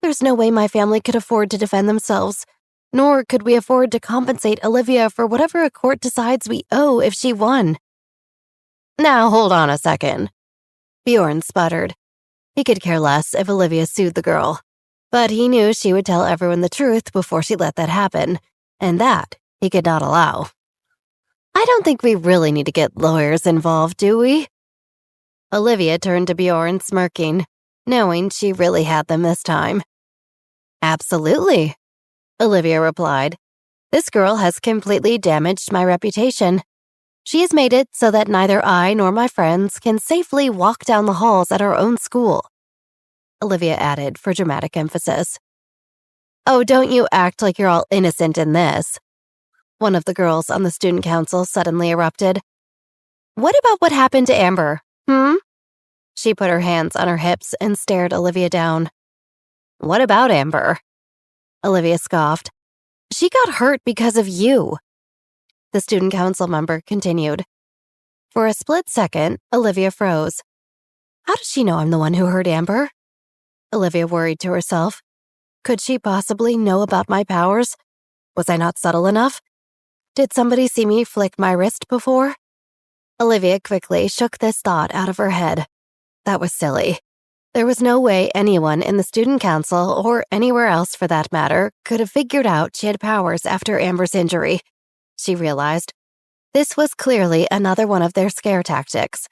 There's no way my family could afford to defend themselves, nor could we afford to compensate Olivia for whatever a court decides we owe if she won. Now hold on a second. Bjorn sputtered. He could care less if Olivia sued the girl, but he knew she would tell everyone the truth before she let that happen, and that he could not allow. I don't think we really need to get lawyers involved, do we? Olivia turned to Bjorn, smirking, knowing she really had them this time. Absolutely, Olivia replied. This girl has completely damaged my reputation. She has made it so that neither I nor my friends can safely walk down the halls at our own school. Olivia added for dramatic emphasis. Oh, don't you act like you're all innocent in this. One of the girls on the student council suddenly erupted. What about what happened to Amber, She put her hands on her hips and stared Olivia down. What about Amber? Olivia scoffed. She got hurt because of you. The student council member continued. For a split second, Olivia froze. How does she know I'm the one who hurt Amber? Olivia worried to herself. Could she possibly know about my powers? Was I not subtle enough? Did somebody see me flick my wrist before? Olivia quickly shook this thought out of her head. That was silly. There was no way anyone in the student council, or anywhere else for that matter, could have figured out she had powers after Amber's injury. She realized. This was clearly another one of their scare tactics.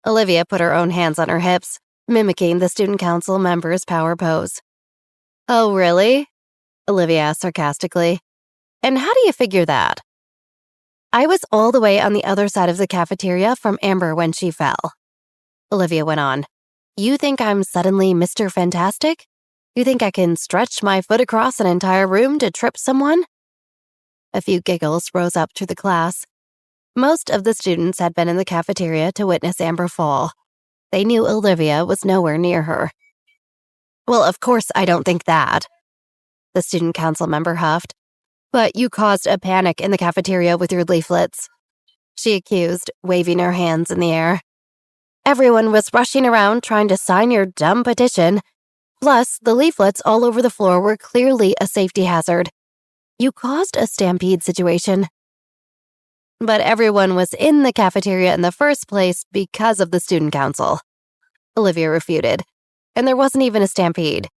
Olivia put her own hands on her hips, mimicking the student council member's power pose. Oh, really? Olivia asked sarcastically. And how do you figure that? I was all the way on the other side of the cafeteria from Amber when she fell. Olivia went on. You think I'm suddenly Mr. Fantastic? You think I can stretch my foot across an entire room to trip someone? A few giggles rose up through the class. Most of the students had been in the cafeteria to witness Amber fall. They knew Olivia was nowhere near her. Well, of course I don't think that, the student council member huffed. But you caused a panic in the cafeteria with your leaflets, she accused, waving her hands in the air. Everyone was rushing around trying to sign your dumb petition. Plus, the leaflets all over the floor were clearly a safety hazard. You caused a stampede situation. But everyone was in the cafeteria in the first place because of the student council, Olivia refuted. And there wasn't even a stampede.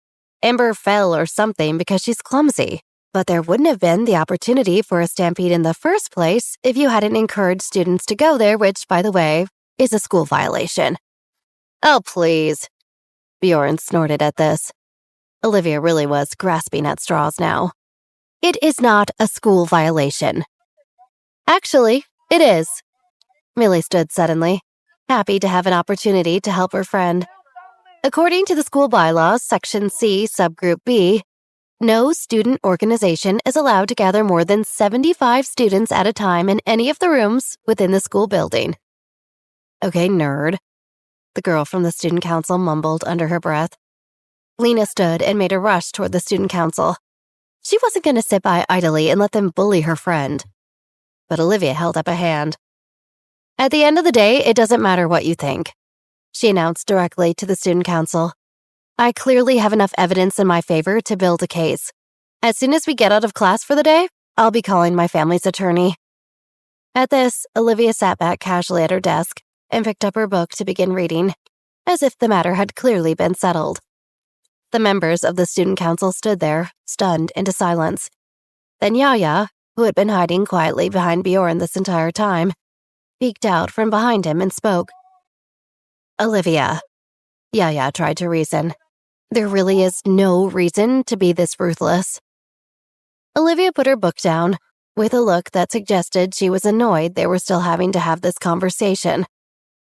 Amber fell or something because she's clumsy. But there wouldn't have been the opportunity for a stampede in the first place if you hadn't encouraged students to go there, which, by the way, is a school violation. Oh, please. Bjorn snorted at this. Olivia really was grasping at straws now. It is not a school violation. Actually, it is. Millie stood suddenly, happy to have an opportunity to help her friend. According to the school bylaws, Section C, Subgroup B, no student organization is allowed to gather more than 75 students at a time in any of the rooms within the school building. Okay, nerd, the girl from the student council mumbled under her breath. Lena stood and made a rush toward the student council. She wasn't going to sit by idly and let them bully her friend. But Olivia held up a hand. At the end of the day, it doesn't matter what you think, she announced directly to the student council. I clearly have enough evidence in my favor to build a case. As soon as we get out of class for the day, I'll be calling my family's attorney. At this, Olivia sat back casually at her desk and picked up her book to begin reading, as if the matter had clearly been settled. The members of the student council stood there, stunned into silence. Then Yaya, who had been hiding quietly behind Bjorn this entire time, peeked out from behind him and spoke. Olivia, Yaya tried to reason. There really is no reason to be this ruthless. Olivia put her book down, with a look that suggested she was annoyed they were still having to have this conversation.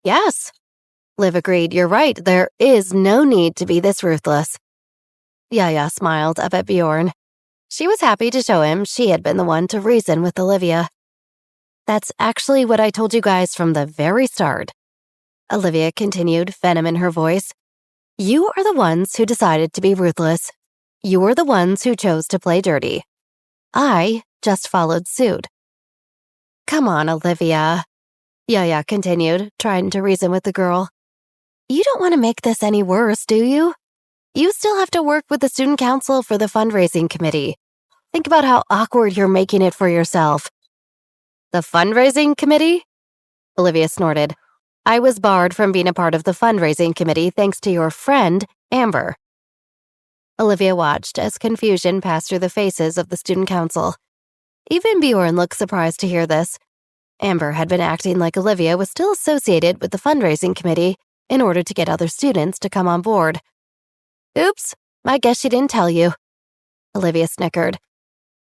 Yes, Liv agreed, you're right, there is no need to be this ruthless. Yaya smiled up at Bjorn. She was happy to show him she had been the one to reason with Olivia. That's actually what I told you guys from the very start. Olivia continued, venom in her voice. You are the ones who decided to be ruthless. You are the ones who chose to play dirty. I just followed suit. Come on, Olivia. Yaya continued, trying to reason with the girl. You don't want to make this any worse, do you? You still have to work with the student council for the fundraising committee. Think about how awkward you're making it for yourself. The fundraising committee? Olivia snorted. I was barred from being a part of the fundraising committee thanks to your friend, Amber. Olivia watched as confusion passed through the faces of the student council. Even Bjorn looked surprised to hear this. Amber had been acting like Olivia was still associated with the fundraising committee in order to get other students to come on board. Oops, I guess she didn't tell you. Olivia snickered.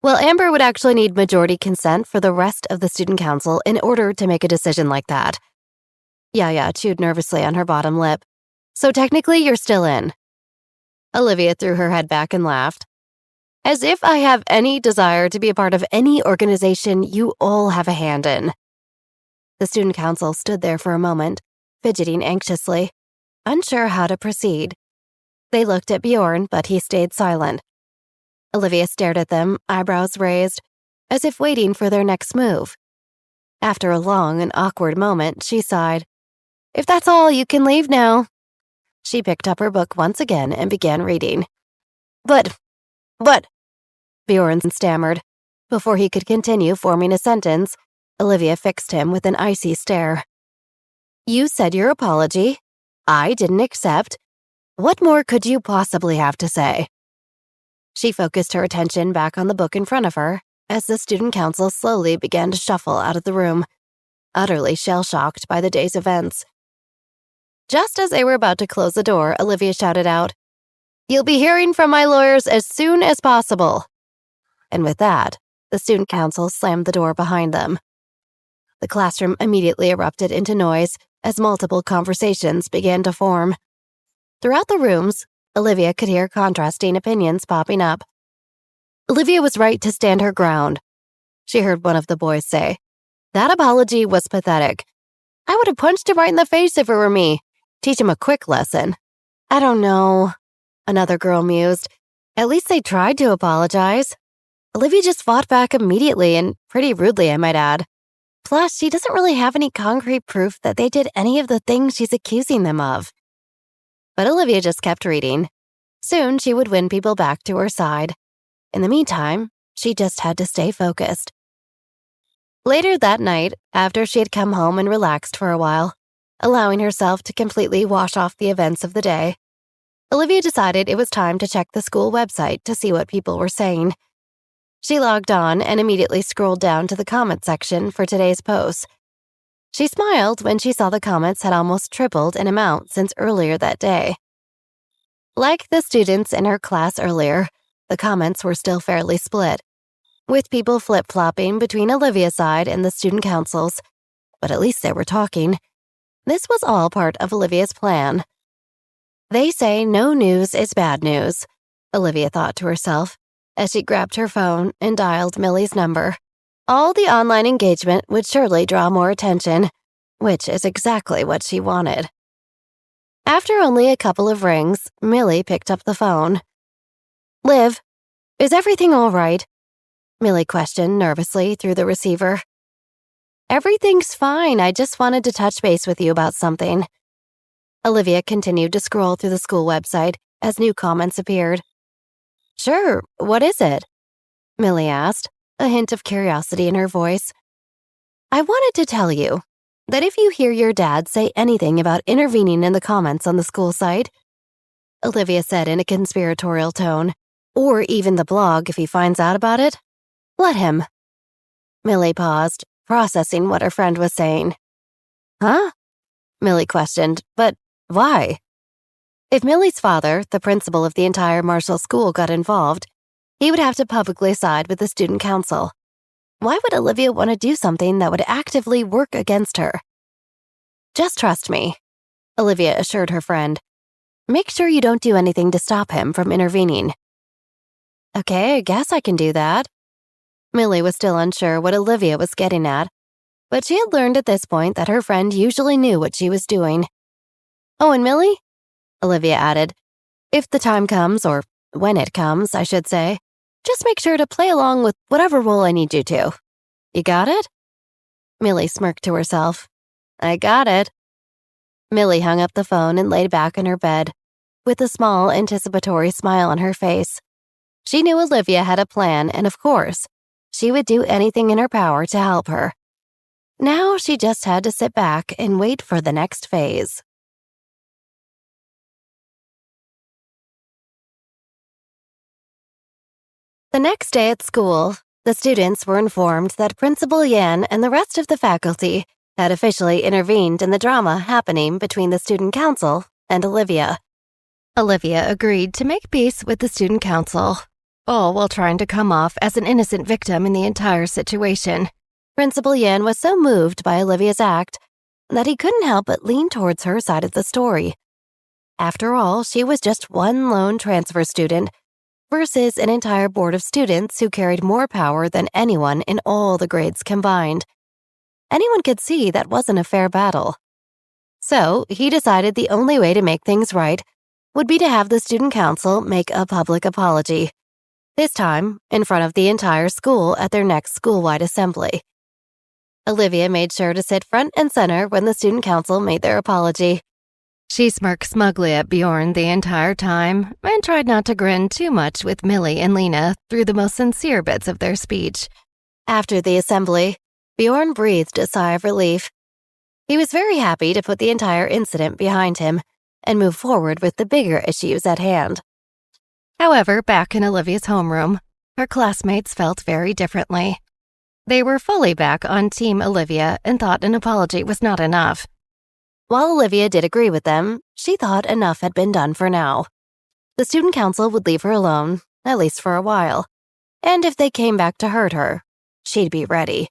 Well, Amber would actually need majority consent for the rest of the student council in order to make a decision like that. Yaya chewed nervously on her bottom lip. So technically, you're still in. Olivia threw her head back and laughed. As if I have any desire to be a part of any organization you all have a hand in. The student council stood there for a moment, fidgeting anxiously, unsure how to proceed. They looked at Bjorn, but he stayed silent. Olivia stared at them, eyebrows raised, as if waiting for their next move. After a long and awkward moment, she sighed. If that's all, you can leave now. She picked up her book once again and began reading. But, Bjorn stammered. Before he could continue forming a sentence, Olivia fixed him with an icy stare. You said your apology. I didn't accept. What more could you possibly have to say? She focused her attention back on the book in front of her as the student council slowly began to shuffle out of the room, utterly shell-shocked by the day's events. Just as they were about to close the door, Olivia shouted out, You'll be hearing from my lawyers as soon as possible. And with that, the student council slammed the door behind them. The classroom immediately erupted into noise as multiple conversations began to form. Throughout the rooms, Olivia could hear contrasting opinions popping up. Olivia was right to stand her ground. She heard one of the boys say, That apology was pathetic. I would have punched him right in the face if it were me. Teach him a quick lesson. I don't know, another girl mused. At least they tried to apologize. Olivia just fought back immediately and pretty rudely, I might add. Plus, she doesn't really have any concrete proof that they did any of the things she's accusing them of. But Olivia just kept reading. Soon, she would win people back to her side. In the meantime, she just had to stay focused. Later that night, after she had come home and relaxed for a while, allowing herself to completely wash off the events of the day, Olivia decided it was time to check the school website to see what people were saying. She logged on and immediately scrolled down to the comment section for today's posts. She smiled when she saw the comments had almost tripled in amount since earlier that day. Like the students in her class earlier, the comments were still fairly split, with people flip-flopping between Olivia's side and the student council's, but at least they were talking. This was all part of Olivia's plan. They say no news is bad news, Olivia thought to herself as she grabbed her phone and dialed Millie's number. All the online engagement would surely draw more attention, which is exactly what she wanted. After only a couple of rings, Millie picked up the phone. Liv, is everything all right? Millie questioned nervously through the receiver. Everything's fine. I just wanted to touch base with you about something. Olivia continued to scroll through the school website as new comments appeared. Sure, what is it? Millie asked, a hint of curiosity in her voice. I wanted to tell you that if you hear your dad say anything about intervening in the comments on the school site, Olivia said in a conspiratorial tone, or even the blog if he finds out about it, let him. Millie paused, processing what her friend was saying. Huh? Millie questioned, but why? If Millie's father, the principal of the entire Marshall school, got involved, he would have to publicly side with the student council. Why would Olivia want to do something that would actively work against her? Just trust me, Olivia assured her friend. Make sure you don't do anything to stop him from intervening. Okay, I guess I can do that. Millie was still unsure what Olivia was getting at, but she had learned at this point that her friend usually knew what she was doing. "Oh, and Millie?" Olivia added. "If the time comes, or when it comes, I should say, just make sure to play along with whatever role I need you to. You got it?" Millie smirked to herself. "I got it." Millie hung up the phone and laid back in her bed, with a small, anticipatory smile on her face. She knew Olivia had a plan, and of course, she would do anything in her power to help her. Now she just had to sit back and wait for the next phase. The next day at school, the students were informed that Principal Yan and the rest of the faculty had officially intervened in the drama happening between the student council and Olivia. Olivia agreed to make peace with the student council, all while trying to come off as an innocent victim in the entire situation. Principal Yan was so moved by Olivia's act that he couldn't help but lean towards her side of the story. After all, she was just one lone transfer student versus an entire board of students who carried more power than anyone in all the grades combined. Anyone could see that wasn't a fair battle. So he decided the only way to make things right would be to have the student council make a public apology, this time in front of the entire school at their next school-wide assembly. Olivia made sure to sit front and center when the student council made their apology. She smirked smugly at Bjorn the entire time and tried not to grin too much with Millie and Lena through the most sincere bits of their speech. After the assembly, Bjorn breathed a sigh of relief. He was very happy to put the entire incident behind him and move forward with the bigger issues at hand. However, back in Olivia's homeroom, her classmates felt very differently. They were fully back on Team Olivia and thought an apology was not enough. While Olivia did agree with them, she thought enough had been done for now. The student council would leave her alone, at least for a while, and if they came back to hurt her, she'd be ready.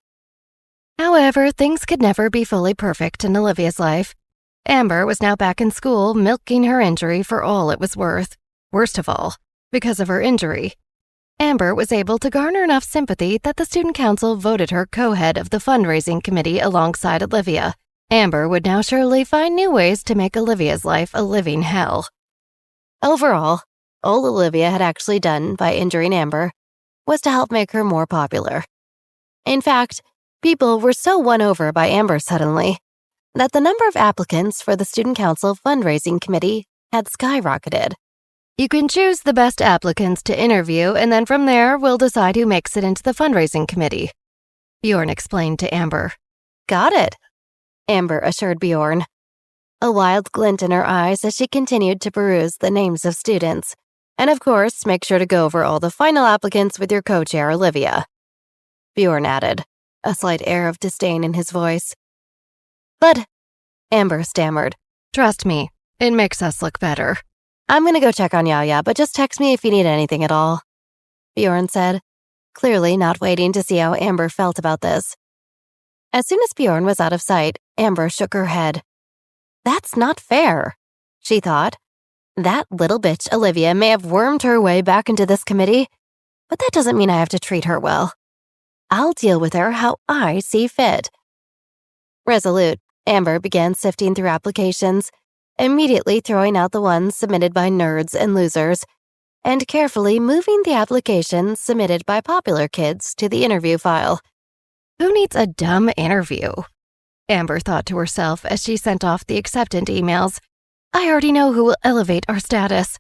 However, things could never be fully perfect in Olivia's life. Amber was now back in school, milking her injury for all it was worth. Worst of all, because of her injury, Amber was able to garner enough sympathy that the student council voted her co-head of the fundraising committee alongside Olivia. Amber would now surely find new ways to make Olivia's life a living hell. Overall, all Olivia had actually done by injuring Amber was to help make her more popular. In fact, people were so won over by Amber suddenly that the number of applicants for the student council fundraising committee had skyrocketed. "You can choose the best applicants to interview, and then from there, we'll decide who makes it into the fundraising committee," Bjorn explained to Amber. "Got it," Amber assured Bjorn, a wild glint in her eyes as she continued to peruse the names of students. "And of course, make sure to go over all the final applicants with your co-chair, Olivia," Bjorn added, a slight air of disdain in his voice. "But," Amber stammered, "trust me, it makes us look better." "I'm gonna go check on Yaya, but just text me if you need anything at all," Bjorn said, clearly not waiting to see how Amber felt about this. As soon as Bjorn was out of sight, Amber shook her head. "That's not fair," she thought. "That little bitch Olivia may have wormed her way back into this committee, but that doesn't mean I have to treat her well. I'll deal with her how I see fit." Resolute, Amber began sifting through applications, immediately throwing out the ones submitted by nerds and losers, and carefully moving the applications submitted by popular kids to the interview file. "Who needs a dumb interview?" Amber thought to herself as she sent off the acceptance emails. "I already know who will elevate our status."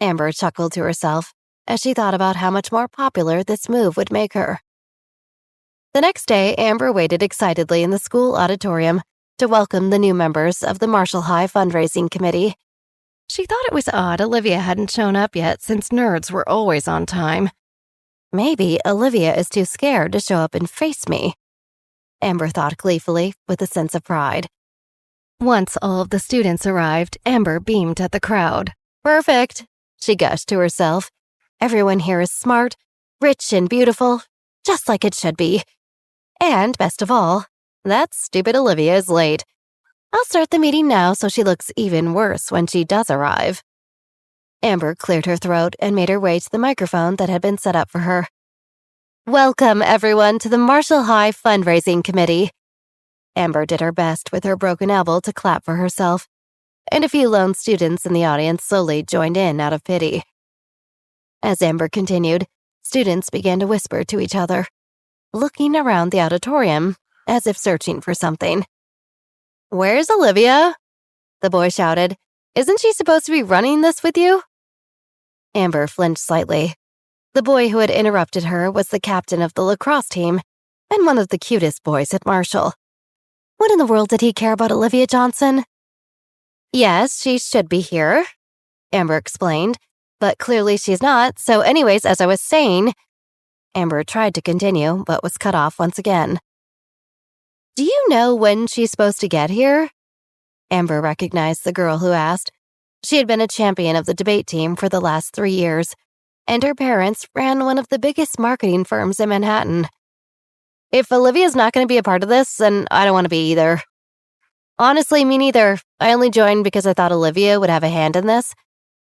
Amber chuckled to herself as she thought about how much more popular this move would make her. The next day, Amber waited excitedly in the school auditorium to welcome the new members of the Marshall High fundraising committee. She thought it was odd Olivia hadn't shown up yet since nerds were always on time. Maybe Olivia is too scared to show up and face me, Amber thought gleefully with a sense of pride. Once all of the students arrived, Amber beamed at the crowd. "Perfect," she gushed to herself. "Everyone here is smart, rich, and beautiful, just like it should be. And best of all, that stupid Olivia is late. I'll start the meeting now so she looks even worse when she does arrive." Amber cleared her throat and made her way to the microphone that had been set up for her. Welcome, everyone, to the Marshall High Fundraising Committee. Amber did her best with her broken elbow to clap for herself, and a few lone students in the audience slowly joined in out of pity. As Amber continued, students began to whisper to each other, looking around the auditorium as if searching for something. "Where's Olivia?" the boy shouted. "Isn't she supposed to be running this with you?" Amber flinched slightly. The boy who had interrupted her was the captain of the lacrosse team and one of the cutest boys at Marshall. What in the world did he care about Olivia Johnson? "Yes, she should be here," Amber explained, "but clearly she's not, so anyways, as I was saying..." Amber tried to continue, but was cut off once again. "Do you know when she's supposed to get here?" Amber recognized the girl who asked. She had been a champion of the debate team for the last 3 years, and her parents ran one of the biggest marketing firms in Manhattan. "If Olivia's not going to be a part of this, then I don't want to be either." "Honestly, me neither. I only joined because I thought Olivia would have a hand in this.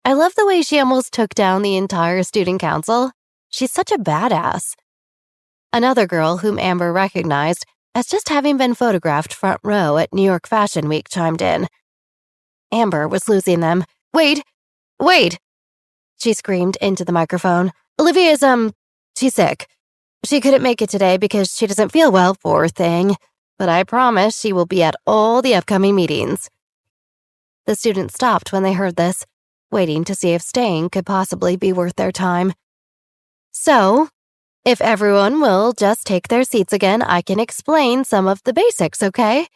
I love the way she almost took down the entire student council. She's such a badass." Another girl whom Amber recognized as just having been photographed front row at New York Fashion Week chimed in. Amber was losing them. Wait! She screamed into the microphone. "Olivia's, she's sick. She couldn't make it today because she doesn't feel well, poor thing. But I promise she will be at all the upcoming meetings." The students stopped when they heard this, waiting to see if staying could possibly be worth their time. "So, if everyone will just take their seats again, I can explain some of the basics, okay?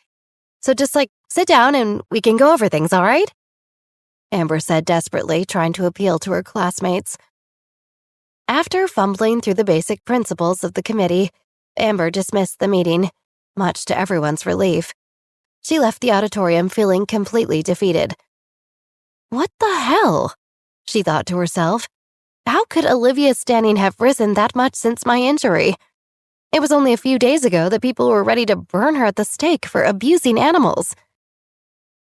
So just, sit down and we can go over things, all right?" Amber said desperately, trying to appeal to her classmates. After fumbling through the basic principles of the committee, Amber dismissed the meeting, much to everyone's relief. She left the auditorium feeling completely defeated. "What the hell?" she thought to herself. "How could Olivia's standing have risen that much since my injury? It was only a few days ago that people were ready to burn her at the stake for abusing animals."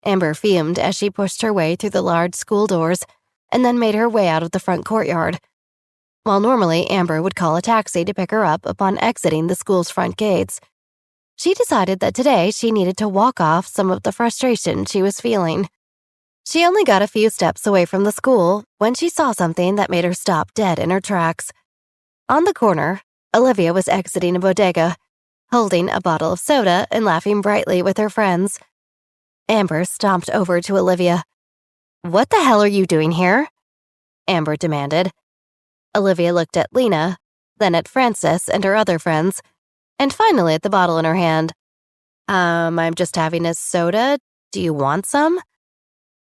Amber fumed as she pushed her way through the large school doors and then made her way out of the front courtyard. While normally Amber would call a taxi to pick her up upon exiting the school's front gates, she decided that today she needed to walk off some of the frustration she was feeling. She only got a few steps away from the school when she saw something that made her stop dead in her tracks. On the corner, Olivia was exiting a bodega, holding a bottle of soda and laughing brightly with her friends. Amber stomped over to Olivia. "What the hell are you doing here?" Amber demanded. Olivia looked at Lena, then at Frances and her other friends, and finally at the bottle in her hand. I'm just having a soda. Do you want some?"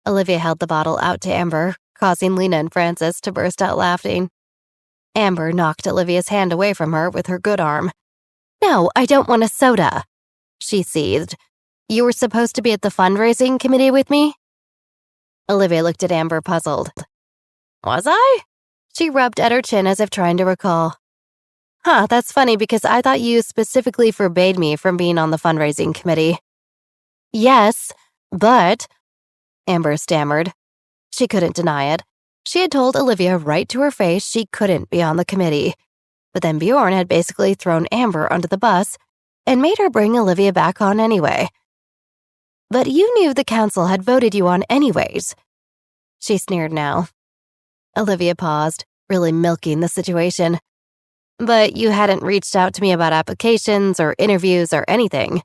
Olivia held the bottle out to Amber, causing Lena and Frances to burst out laughing. Amber knocked Olivia's hand away from her with her good arm. "No, I don't want a soda," she seethed. "You were supposed to be at the fundraising committee with me?" Olivia looked at Amber, puzzled. "Was I?" She rubbed at her chin as if trying to recall. "Huh, that's funny because I thought you specifically forbade me from being on the fundraising committee." "Yes, but..." Amber stammered. She couldn't deny it. She had told Olivia right to her face she couldn't be on the committee. But then Bjorn had basically thrown Amber under the bus and made her bring Olivia back on anyway. "But you knew the council had voted you on anyways." She sneered now. Olivia paused, really milking the situation. "But you hadn't reached out to me about applications or interviews or anything,"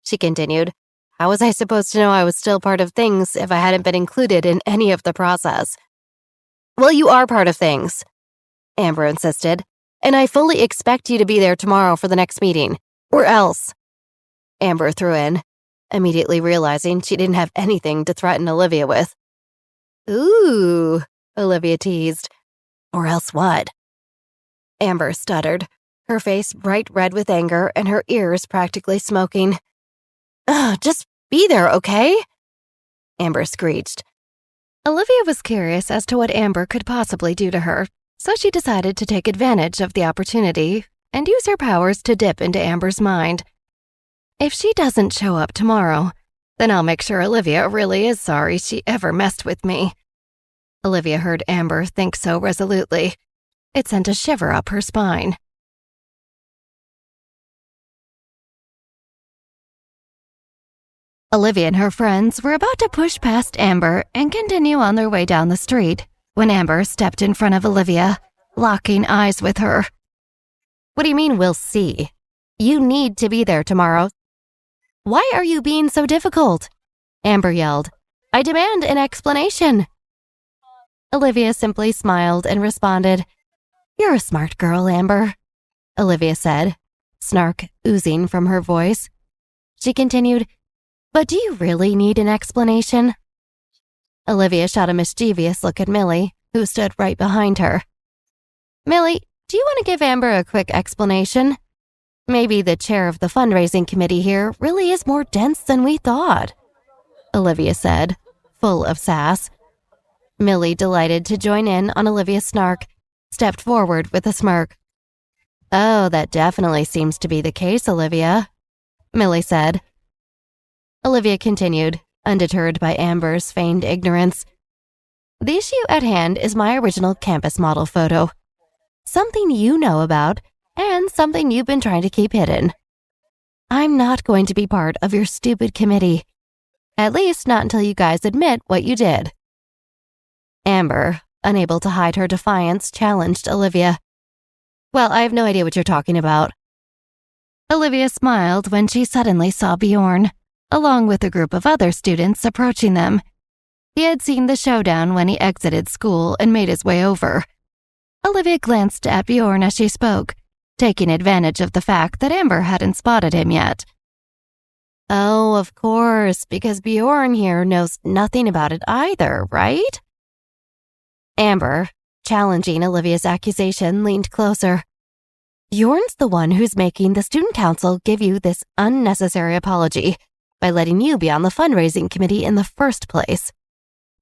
she continued. "How was I supposed to know I was still part of things if I hadn't been included in any of the process?" "Well, you are part of things," Amber insisted, "and I fully expect you to be there tomorrow for the next meeting. Or else," Amber threw in, immediately realizing she didn't have anything to threaten Olivia with. "Ooh," Olivia teased. "Or else what?" Amber stuttered, her face bright red with anger and her ears practically smoking. "Ugh, just be there, okay?" Amber screeched. Olivia was curious as to what Amber could possibly do to her, so she decided to take advantage of the opportunity and use her powers to dip into Amber's mind. If she doesn't show up tomorrow, then I'll make sure Olivia really is sorry she ever messed with me. Olivia heard Amber think so resolutely. It sent a shiver up her spine. Olivia and her friends were about to push past Amber and continue on their way down the street when Amber stepped in front of Olivia, locking eyes with her. "What do you mean we'll see? You need to be there tomorrow." "Why are you being so difficult?" Amber yelled. "I demand an explanation." Olivia simply smiled and responded, "You're a smart girl, Amber," Olivia said, snark oozing from her voice. She continued, "But do you really need an explanation?" Olivia shot a mischievous look at Millie, who stood right behind her. "Millie, do you want to give Amber a quick explanation? Maybe the chair of the fundraising committee here really is more dense than we thought," Olivia said, full of sass. Millie, delighted to join in on Olivia's snark, stepped forward with a smirk. "Oh, that definitely seems to be the case, Olivia," Millie said. Olivia continued, undeterred by Amber's feigned ignorance. "The issue at hand is my original campus model photo. Something you know about, and something you've been trying to keep hidden. I'm not going to be part of your stupid committee. At least not until you guys admit what you did." Amber, unable to hide her defiance, challenged Olivia. "Well, I have no idea what you're talking about." Olivia smiled when she suddenly saw Bjorn, along with a group of other students approaching them. He had seen the showdown when he exited school and made his way over. Olivia glanced at Bjorn as she spoke, taking advantage of the fact that Amber hadn't spotted him yet. "Oh, of course, because Bjorn here knows nothing about it either, right?" Amber, challenging Olivia's accusation, leaned closer. "Bjorn's the one who's making the student council give you this unnecessary apology by letting you be on the fundraising committee in the first place."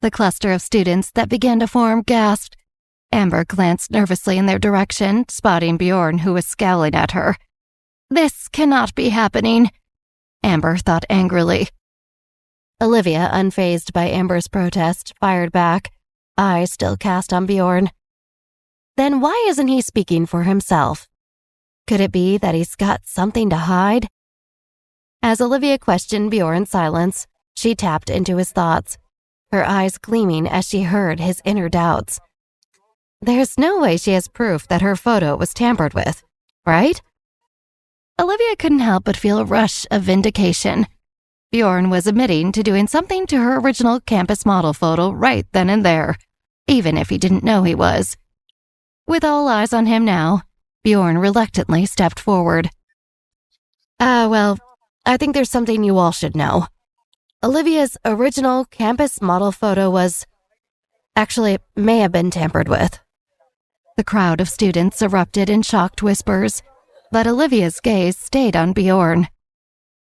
The cluster of students that began to form gasped. Amber glanced nervously in their direction, spotting Bjorn, who was scowling at her. "This cannot be happening," Amber thought angrily. Olivia, unfazed by Amber's protest, fired back, eyes still cast on Bjorn. "Then why isn't he speaking for himself? Could it be that he's got something to hide?" As Olivia questioned Bjorn's silence, she tapped into his thoughts, her eyes gleaming as she heard his inner doubts. There's no way she has proof that her photo was tampered with, right? Olivia couldn't help but feel a rush of vindication. Bjorn was admitting to doing something to her original campus model photo right then and there, even if he didn't know he was. With all eyes on him now, Bjorn reluctantly stepped forward. Well, I think there's something you all should know. Olivia's original campus model photo was... Actually, it may have been tampered with." The crowd of students erupted in shocked whispers, but Olivia's gaze stayed on Bjorn.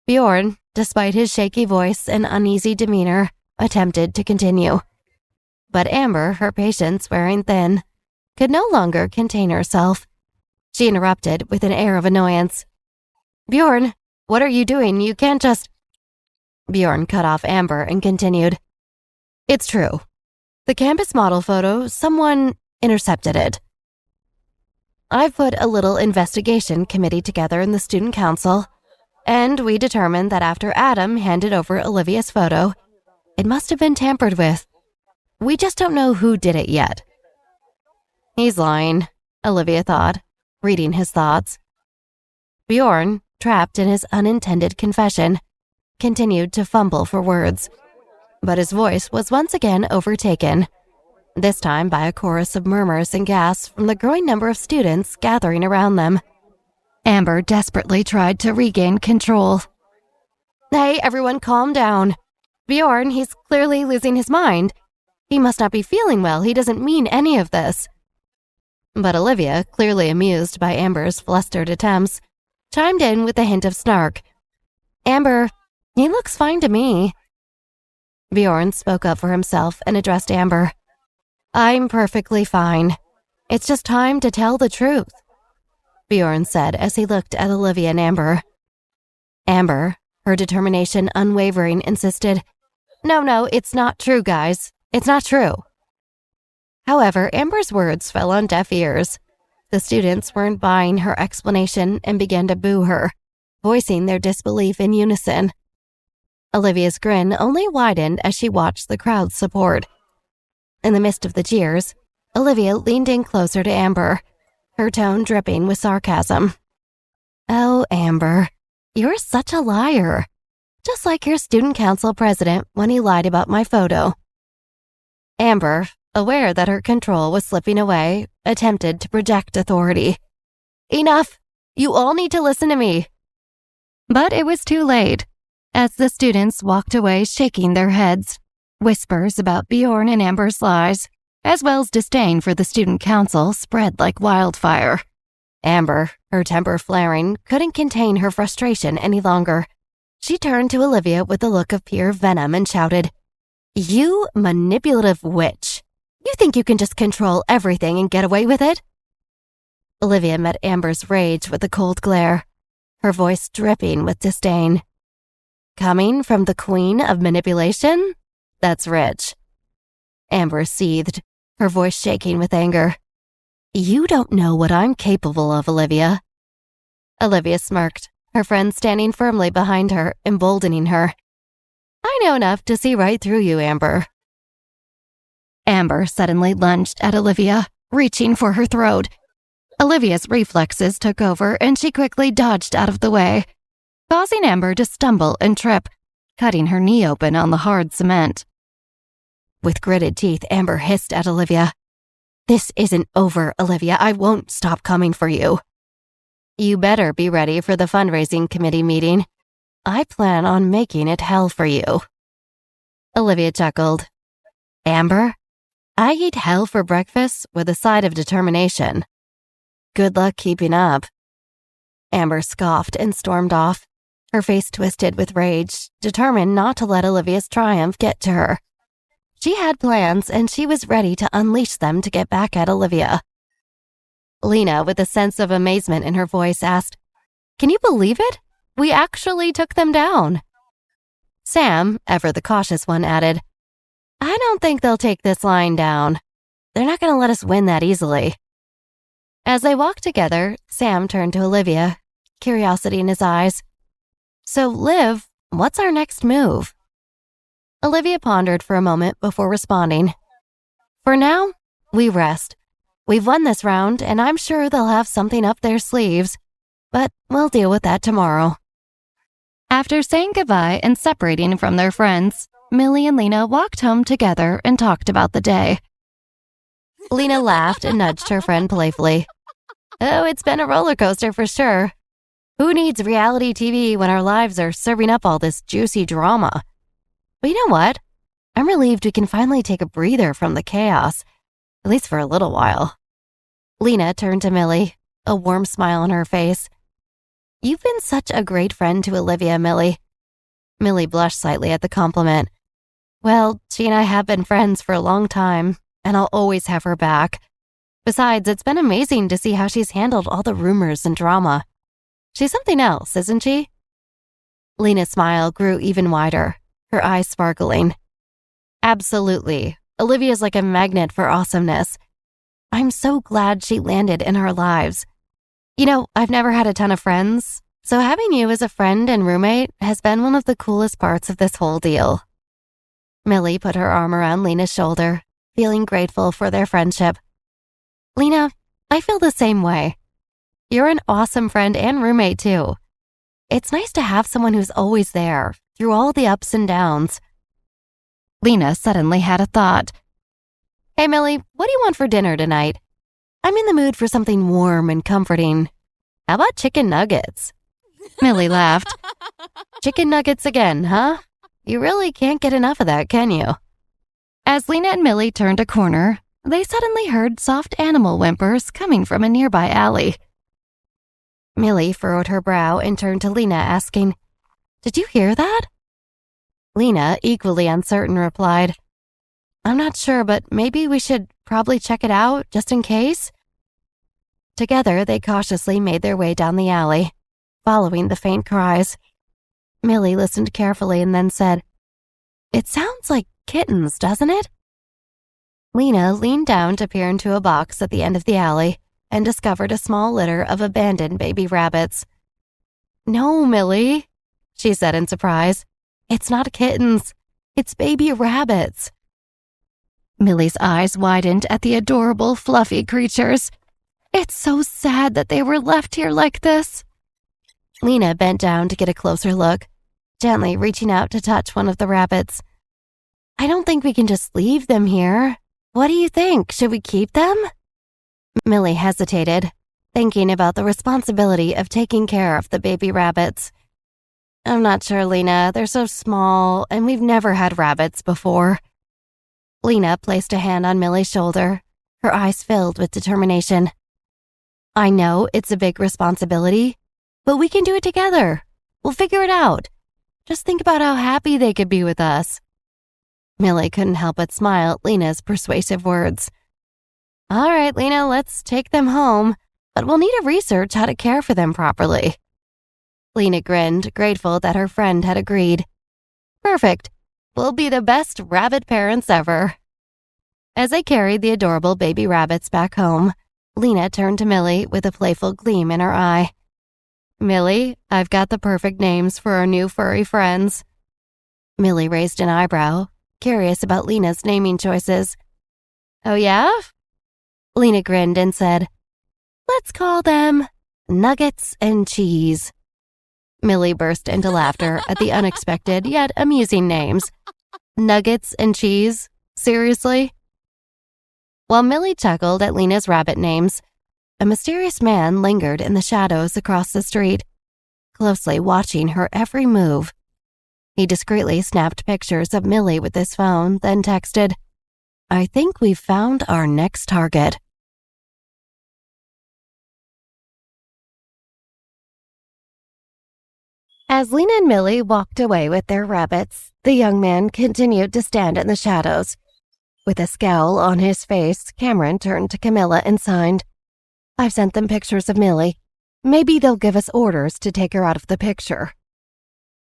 Bjorn, despite his shaky voice and uneasy demeanor, attempted to continue. But Amber, her patience wearing thin, could no longer contain herself. She interrupted with an air of annoyance. "Bjorn, what are you doing? You can't just..." Bjorn cut off Amber and continued. "It's true. The campus model photo, someone intercepted it. I've put a little investigation committee together in the student council, and we determined that after Adam handed over Olivia's photo, it must have been tampered with. We just don't know who did it yet." He's lying, Olivia thought, reading his thoughts. Bjorn, trapped in his unintended confession, continued to fumble for words, but his voice was once again overtaken, this time by a chorus of murmurs and gasps from the growing number of students gathering around them. Amber desperately tried to regain control. "Hey, everyone, calm down. Bjorn, he's clearly losing his mind. He must not be feeling well. He doesn't mean any of this." But Olivia, clearly amused by Amber's flustered attempts, chimed in with a hint of snark. "Amber, he looks fine to me." Bjorn spoke up for himself and addressed Amber. "I'm perfectly fine. It's just time to tell the truth," Bjorn said as he looked at Olivia and Amber. Amber, her determination unwavering, insisted, No, it's not true, guys. It's not true." However, Amber's words fell on deaf ears. The students weren't buying her explanation and began to boo her, voicing their disbelief in unison. Olivia's grin only widened as she watched the crowd's support. In the midst of the jeers, Olivia leaned in closer to Amber, her tone dripping with sarcasm. "Oh, Amber, you're such a liar. Just like your student council president when he lied about my photo." Amber, aware that her control was slipping away, attempted to project authority. "Enough! You all need to listen to me." But it was too late. As the students walked away shaking their heads, whispers about Bjorn and Amber's lies, as well as disdain for the student council, spread like wildfire. Amber, her temper flaring, couldn't contain her frustration any longer. She turned to Olivia with a look of pure venom and shouted, "You manipulative witch! You think you can just control everything and get away with it?" Olivia met Amber's rage with a cold glare, her voice dripping with disdain. "Coming from the queen of manipulation? That's rich." Amber seethed, her voice shaking with anger. "You don't know what I'm capable of, Olivia." Olivia smirked, her friend standing firmly behind her, emboldening her. "I know enough to see right through you, Amber." Amber suddenly lunged at Olivia, reaching for her throat. Olivia's reflexes took over and she quickly dodged out of the way, causing Amber to stumble and trip, cutting her knee open on the hard cement. With gritted teeth, Amber hissed at Olivia. "This isn't over, Olivia. I won't stop coming for you." "You better be ready for the fundraising committee meeting. I plan on making it hell for you." Olivia chuckled. "Amber, I eat hell for breakfast with a side of determination. Good luck keeping up." Amber scoffed and stormed off, her face twisted with rage, determined not to let Olivia's triumph get to her. She had plans, and she was ready to unleash them to get back at Olivia. Lena, with a sense of amazement in her voice, asked, "Can you believe it? We actually took them down." Sam, ever the cautious one, added, "I don't think they'll take this line down. They're not going to let us win that easily." As they walked together, Sam turned to Olivia, curiosity in his eyes. "So, Liv, what's our next move?" Olivia pondered for a moment before responding. "For now, we rest. We've won this round, and I'm sure they'll have something up their sleeves, but we'll deal with that tomorrow." After saying goodbye and separating from their friends, Millie and Lena walked home together and talked about the day. Lena laughed and nudged her friend playfully. "Oh, it's been a roller coaster for sure. Who needs reality TV when our lives are serving up all this juicy drama? But you know what? I'm relieved we can finally take a breather from the chaos, at least for a little while." Lena turned to Millie, a warm smile on her face. "You've been such a great friend to Olivia, Millie." Millie blushed slightly at the compliment. "Well, she and I have been friends for a long time, and I'll always have her back. Besides, it's been amazing to see how she's handled all the rumors and drama. She's something else, isn't she?" Lena's smile grew even wider, her eyes sparkling. "Absolutely. Olivia's like a magnet for awesomeness. I'm so glad she landed in our lives. You know, I've never had a ton of friends, so having you as a friend and roommate has been one of the coolest parts of this whole deal." Millie put her arm around Lena's shoulder, feeling grateful for their friendship. "Lena, I feel the same way. You're an awesome friend and roommate, too. It's nice to have someone who's always there, through all the ups and downs." Lena suddenly had a thought. "Hey, Millie, what do you want for dinner tonight? I'm in the mood for something warm and comforting. How about chicken nuggets?" Millie laughed. "Chicken nuggets again, huh? You really can't get enough of that, can you?" As Lena and Millie turned a corner, they suddenly heard soft animal whimpers coming from a nearby alley. Millie furrowed her brow and turned to Lena, asking, "Did you hear that?" Lena, equally uncertain, replied, "I'm not sure, but maybe we should probably check it out, just in case." Together, they cautiously made their way down the alley, following the faint cries. Millie listened carefully and then said, "It sounds like kittens, doesn't it?" Lena leaned down to peer into a box at the end of the alley and discovered a small litter of abandoned baby rabbits. "No, Millie," she said in surprise. It's not kittens. It's baby rabbits. Millie's eyes widened at the adorable, fluffy creatures. It's so sad that they were left here like this. Lena bent down to get a closer look, gently reaching out to touch one of the rabbits. I don't think we can just leave them here. What do you think? Should we keep them? Millie hesitated, thinking about the responsibility of taking care of the baby rabbits. I'm not sure, Lena. They're so small, and we've never had rabbits before. Lena placed a hand on Millie's shoulder, her eyes filled with determination. I know it's a big responsibility, but we can do it together. We'll figure it out. Just think about how happy they could be with us. Millie couldn't help but smile at Lena's persuasive words. All right, Lena, let's take them home, but we'll need to research how to care for them properly. Lena grinned, grateful that her friend had agreed. Perfect. We'll be the best rabbit parents ever. As they carried the adorable baby rabbits back home, Lena turned to Millie with a playful gleam in her eye. Millie, I've got the perfect names for our new furry friends. Millie raised an eyebrow, curious about Lena's naming choices. Oh yeah? Lena grinned and said, Let's call them Nuggets and Cheese. Millie burst into laughter at the unexpected yet amusing names. Nuggets and Cheese? Seriously? While Millie chuckled at Lena's rabbit names, a mysterious man lingered in the shadows across the street, closely watching her every move. He discreetly snapped pictures of Millie with his phone, then texted, I think we've found our next target. As Lena and Millie walked away with their rabbits, the young man continued to stand in the shadows. With a scowl on his face, Cameron turned to Camilla and signed, I've sent them pictures of Millie. Maybe they'll give us orders to take her out of the picture.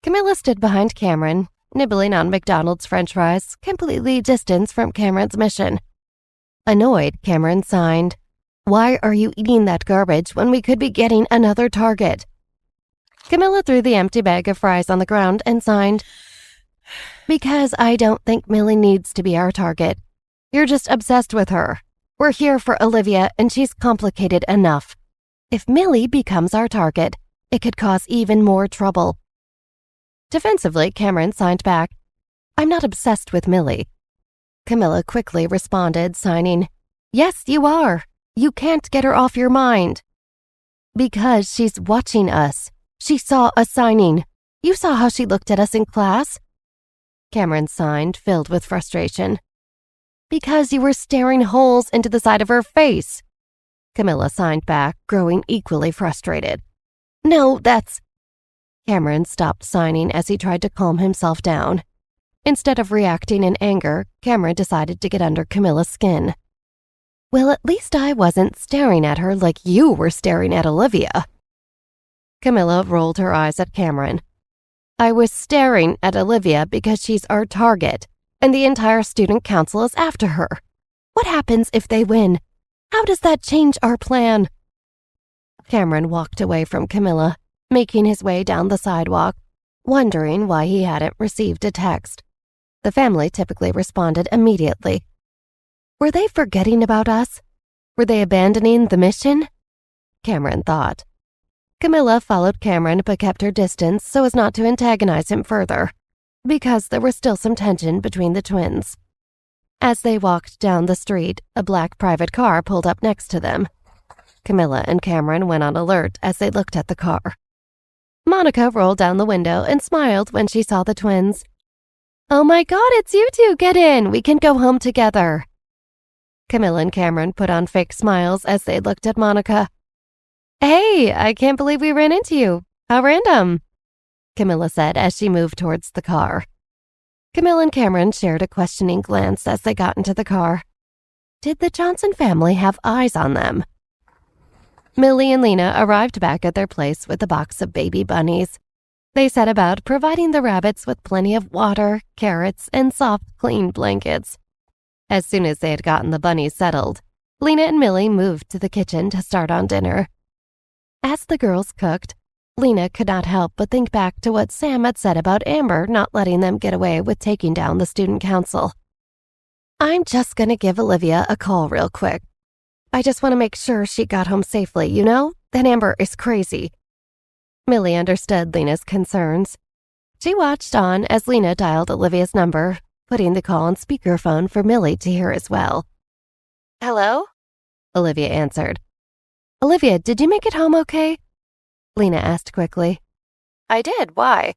Camilla stood behind Cameron, nibbling on McDonald's french fries, completely distanced from Cameron's mission. Annoyed, Cameron signed, Why are you eating that garbage when we could be getting another target? Camilla threw the empty bag of fries on the ground and signed, Because I don't think Millie needs to be our target. You're just obsessed with her. We're here for Olivia, and she's complicated enough. If Millie becomes our target, it could cause even more trouble. Defensively, Cameron signed back, I'm not obsessed with Millie. Camilla quickly responded, signing, Yes, you are. You can't get her off your mind. Because she's watching us. She saw us signing. You saw how she looked at us in class. Cameron signed, filled with frustration. Because you were staring holes into the side of her face. Camilla signed back, growing equally frustrated. No, that's... Cameron stopped signing as he tried to calm himself down. Instead of reacting in anger, Cameron decided to get under Camilla's skin. Well, at least I wasn't staring at her like you were staring at Olivia. Camilla rolled her eyes at Cameron. I was staring at Olivia because she's our target, and the entire student council is after her. What happens if they win? How does that change our plan? Cameron walked away from Camilla, making his way down the sidewalk, wondering why he hadn't received a text. The family typically responded immediately. Were they forgetting about us? Were they abandoning the mission? Cameron thought. Camilla followed Cameron but kept her distance so as not to antagonize him further, because there was still some tension between the twins. As they walked down the street, a black private car pulled up next to them. Camilla and Cameron went on alert as they looked at the car. Monica rolled down the window and smiled when she saw the twins. Oh my God, it's you two! Get in! We can go home together! Camilla and Cameron put on fake smiles as they looked at Monica. Hey, I can't believe we ran into you. How random, Camilla said as she moved towards the car. Camilla and Cameron shared a questioning glance as they got into the car. Did the Johnson family have eyes on them? Millie and Lena arrived back at their place with a box of baby bunnies. They set about providing the rabbits with plenty of water, carrots, and soft, clean blankets. As soon as they had gotten the bunnies settled, Lena and Millie moved to the kitchen to start on dinner. As the girls cooked, Lena could not help but think back to what Sam had said about Amber not letting them get away with taking down the student council. I'm just gonna give Olivia a call real quick. I just want to make sure she got home safely, you know? That Amber is crazy. Millie understood Lena's concerns. She watched on as Lena dialed Olivia's number, putting the call on speakerphone for Millie to hear as well. Hello? Olivia answered. Olivia, did you make it home okay? Lena asked quickly. I did, why?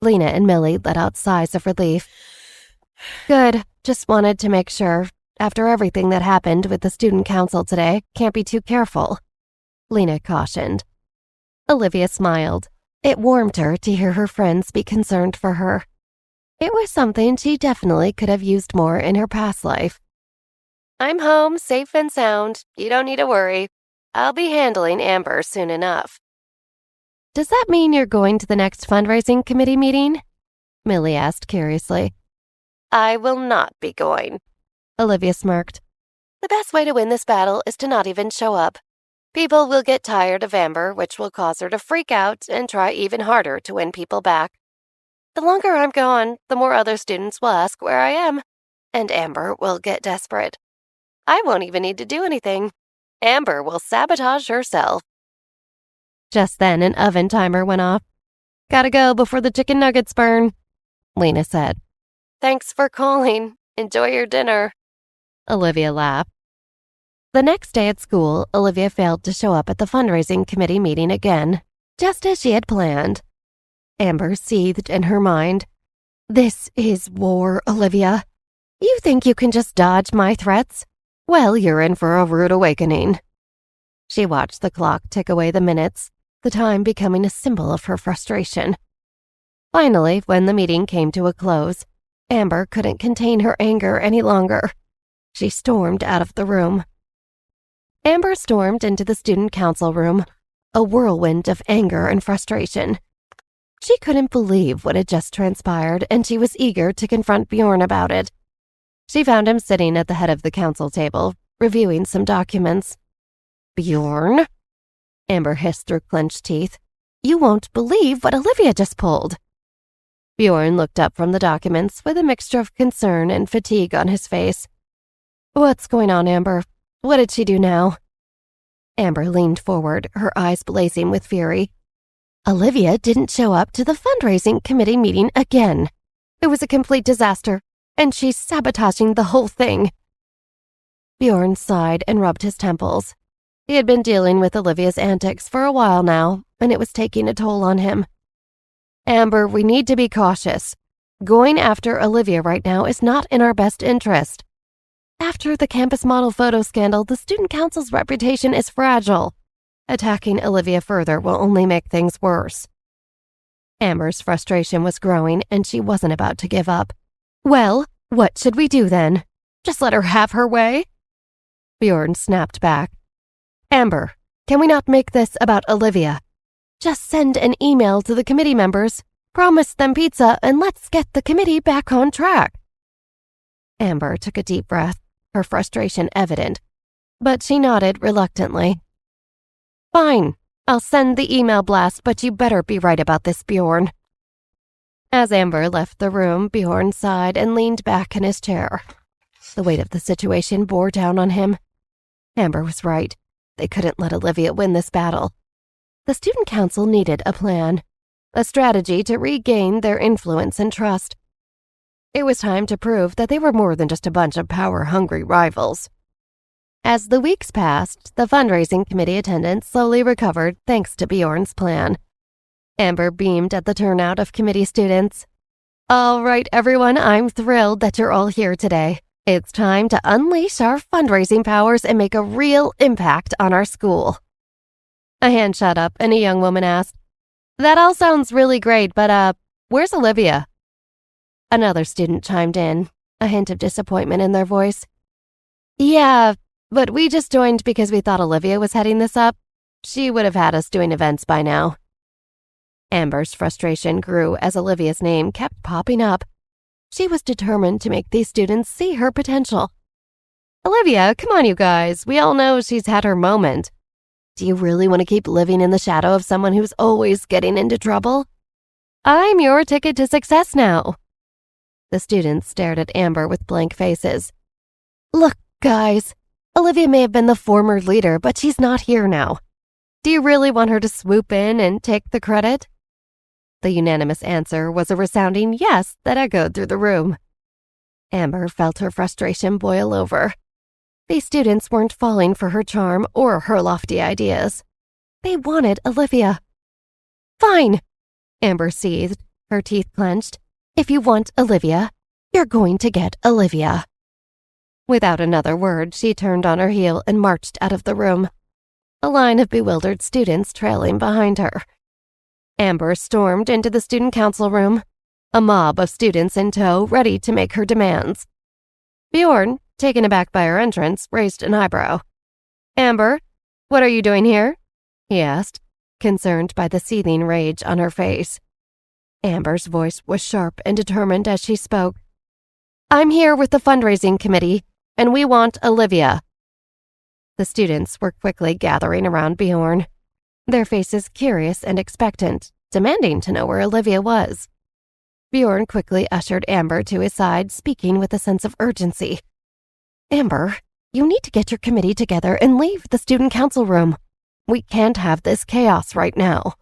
Lena and Millie let out sighs of relief. Good, just wanted to make sure. After everything that happened with the student council today, can't be too careful. Lena cautioned. Olivia smiled. It warmed her to hear her friends be concerned for her. It was something she definitely could have used more in her past life. I'm home, safe and sound. You don't need to worry. I'll be handling Amber soon enough. Does that mean you're going to the next fundraising committee meeting? Millie asked curiously. I will not be going. Olivia smirked. The best way to win this battle is to not even show up. People will get tired of Amber, which will cause her to freak out and try even harder to win people back. The longer I'm gone, the more other students will ask where I am, and Amber will get desperate. I won't even need to do anything. Amber will sabotage herself. Just then, an oven timer went off. Gotta go before the chicken nuggets burn, Lena said. Thanks for calling. Enjoy your dinner. Olivia laughed. The next day at school, Olivia failed to show up at the fundraising committee meeting again, just as she had planned. Amber seethed in her mind. This is war, Olivia. You think you can just dodge my threats? Well, you're in for a rude awakening. She watched the clock tick away the minutes, the time becoming a symbol of her frustration. Finally, when the meeting came to a close, Amber couldn't contain her anger any longer. She stormed out of the room. Amber stormed into the student council room, a whirlwind of anger and frustration. She couldn't believe what had just transpired, and she was eager to confront Bjorn about it. She found him sitting at the head of the council table, reviewing some documents. Bjorn? Amber hissed through clenched teeth. You won't believe what Olivia just pulled. Bjorn looked up from the documents with a mixture of concern and fatigue on his face. What's going on, Amber? What did she do now? Amber leaned forward, her eyes blazing with fury. Olivia didn't show up to the fundraising committee meeting again. It was a complete disaster, and she's sabotaging the whole thing. Bjorn sighed and rubbed his temples. He had been dealing with Olivia's antics for a while now, and it was taking a toll on him. Amber, we need to be cautious. Going after Olivia right now is not in our best interest. After the campus model photo scandal, the student council's reputation is fragile. Attacking Olivia further will only make things worse. Amber's frustration was growing, and she wasn't about to give up. Well, what should we do then? Just let her have her way? Bjorn snapped back. Amber, can we not make this about Olivia? Just send an email to the committee members, promise them pizza, and let's get the committee back on track. Amber took a deep breath, her frustration evident, but she nodded reluctantly. Fine, I'll send the email blast, but you better be right about this, Bjorn. As Amber left the room, Bjorn sighed and leaned back in his chair. The weight of the situation bore down on him. Amber was right. They couldn't let Olivia win this battle. The student council needed a plan, a strategy to regain their influence and trust. It was time to prove that they were more than just a bunch of power-hungry rivals. As the weeks passed, the fundraising committee attendance slowly recovered thanks to Bjorn's plan. Amber beamed at the turnout of committee students. All right, everyone, I'm thrilled that you're all here today. It's time to unleash our fundraising powers and make a real impact on our school. A hand shot up and a young woman asked, That all sounds really great, but where's Olivia? Another student chimed in, a hint of disappointment in their voice. Yeah, but we just joined because we thought Olivia was heading this up. She would have had us doing events by now. Amber's frustration grew as Olivia's name kept popping up. She was determined to make these students see her potential. Olivia, come on, you guys. We all know she's had her moment. Do you really want to keep living in the shadow of someone who's always getting into trouble? I'm your ticket to success now. The students stared at Amber with blank faces. Look, guys, Olivia may have been the former leader, but she's not here now. Do you really want her to swoop in and take the credit? The unanimous answer was a resounding yes that echoed through the room. Amber felt her frustration boil over. These students weren't falling for her charm or her lofty ideas. They wanted Olivia. Fine, Amber seethed, her teeth clenched. If you want Olivia, you're going to get Olivia. Without another word, she turned on her heel and marched out of the room, a line of bewildered students trailing behind her. Amber stormed into the student council room, a mob of students in tow ready to make her demands. Bjorn, taken aback by her entrance, raised an eyebrow. Amber, what are you doing here? He asked, concerned by the seething rage on her face. Amber's voice was sharp and determined as she spoke. I'm here with the fundraising committee, and we want Olivia. The students were quickly gathering around Bjorn, their faces curious and expectant, demanding to know where Olivia was. Bjorn quickly ushered Amber to his side, speaking with a sense of urgency. Amber, you need to get your committee together and leave the student council room. We can't have this chaos right now.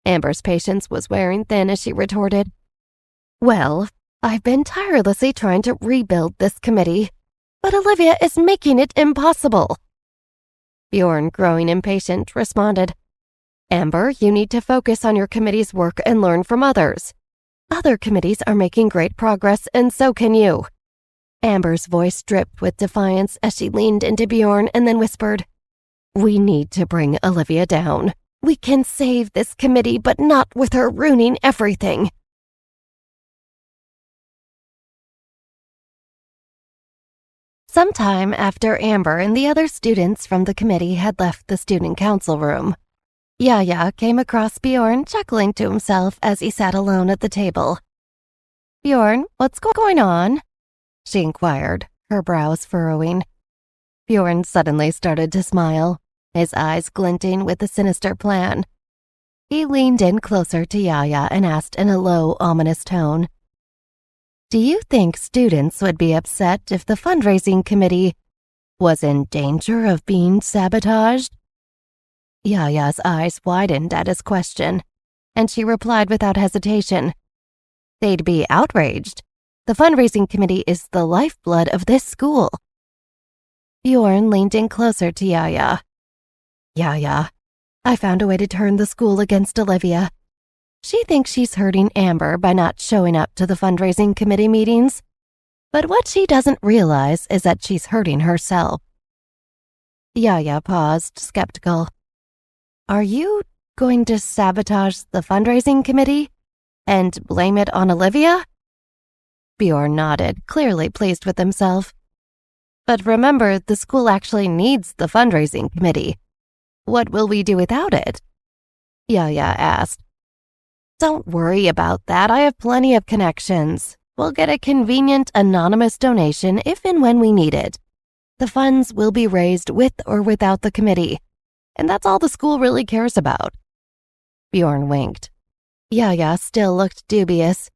Amber's patience was wearing thin as she retorted, Well, I've been tirelessly trying to rebuild this committee, but Olivia is making it impossible. Bjorn, growing impatient, responded, Amber, you need to focus on your committee's work and learn from others. Other committees are making great progress, and so can you. Amber's voice dripped with defiance as she leaned into Bjorn and then whispered, We need to bring Olivia down. We can save this committee, but not with her ruining everything. Sometime after Amber and the other students from the committee had left the student council room, Yaya came across Bjorn chuckling to himself as he sat alone at the table. Bjorn, what's going on? She inquired, her brows furrowing. Bjorn suddenly started to smile, his eyes glinting with a sinister plan. He leaned in closer to Yaya and asked in a low, ominous tone, Do you think students would be upset if the fundraising committee was in danger of being sabotaged? Yaya's eyes widened at his question, and she replied without hesitation. They'd be outraged. The fundraising committee is the lifeblood of this school. Bjorn leaned in closer to Yaya. Yaya, I found a way to turn the school against Olivia. She thinks she's hurting Amber by not showing up to the fundraising committee meetings. But what she doesn't realize is that she's hurting herself. Yaya paused, skeptical. Are you going to sabotage the fundraising committee and blame it on Olivia? Bjorn nodded, clearly pleased with himself. But remember, the school actually needs the fundraising committee. What will we do without it? Yaya asked. Don't worry about that. I have plenty of connections. We'll get a convenient, anonymous donation if and when we need it. The funds will be raised with or without the committee, and that's all the school really cares about. Bjorn winked. Yaya still looked dubious.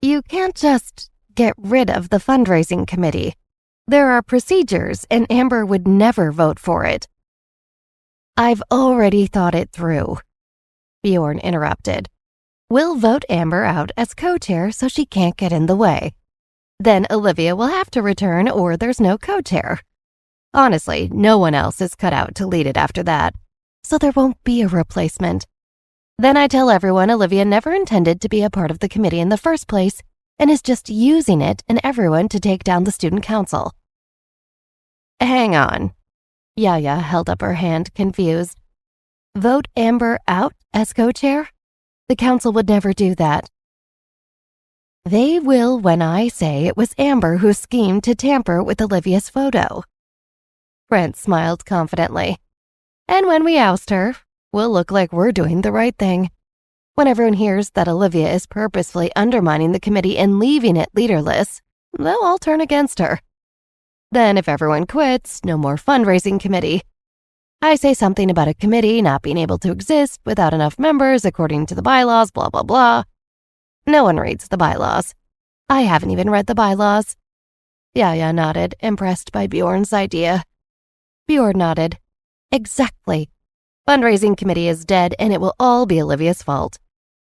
You can't just get rid of the fundraising committee. There are procedures, and Amber would never vote for it. I've already thought it through, Bjorn interrupted. We'll vote Amber out as co-chair so she can't get in the way. Then Olivia will have to return or there's no co-chair. Honestly, no one else is cut out to lead it after that, so there won't be a replacement. Then I tell everyone Olivia never intended to be a part of the committee in the first place and is just using it and everyone to take down the student council. Hang on. Yaya held up her hand, confused. Vote Amber out as co-chair? The council would never do that. They will when I say it was Amber who schemed to tamper with Olivia's photo. Brent smiled confidently. And when we oust her, we'll look like we're doing the right thing. When everyone hears that Olivia is purposefully undermining the committee and leaving it leaderless, they'll all turn against her. Then if everyone quits, no more fundraising committee. I say something about a committee not being able to exist without enough members according to the bylaws, blah, blah, blah. No one reads the bylaws. I haven't even read the bylaws. Yaya nodded, impressed by Bjorn's idea. Bjorn nodded. Exactly. Fundraising committee is dead, and it will all be Olivia's fault.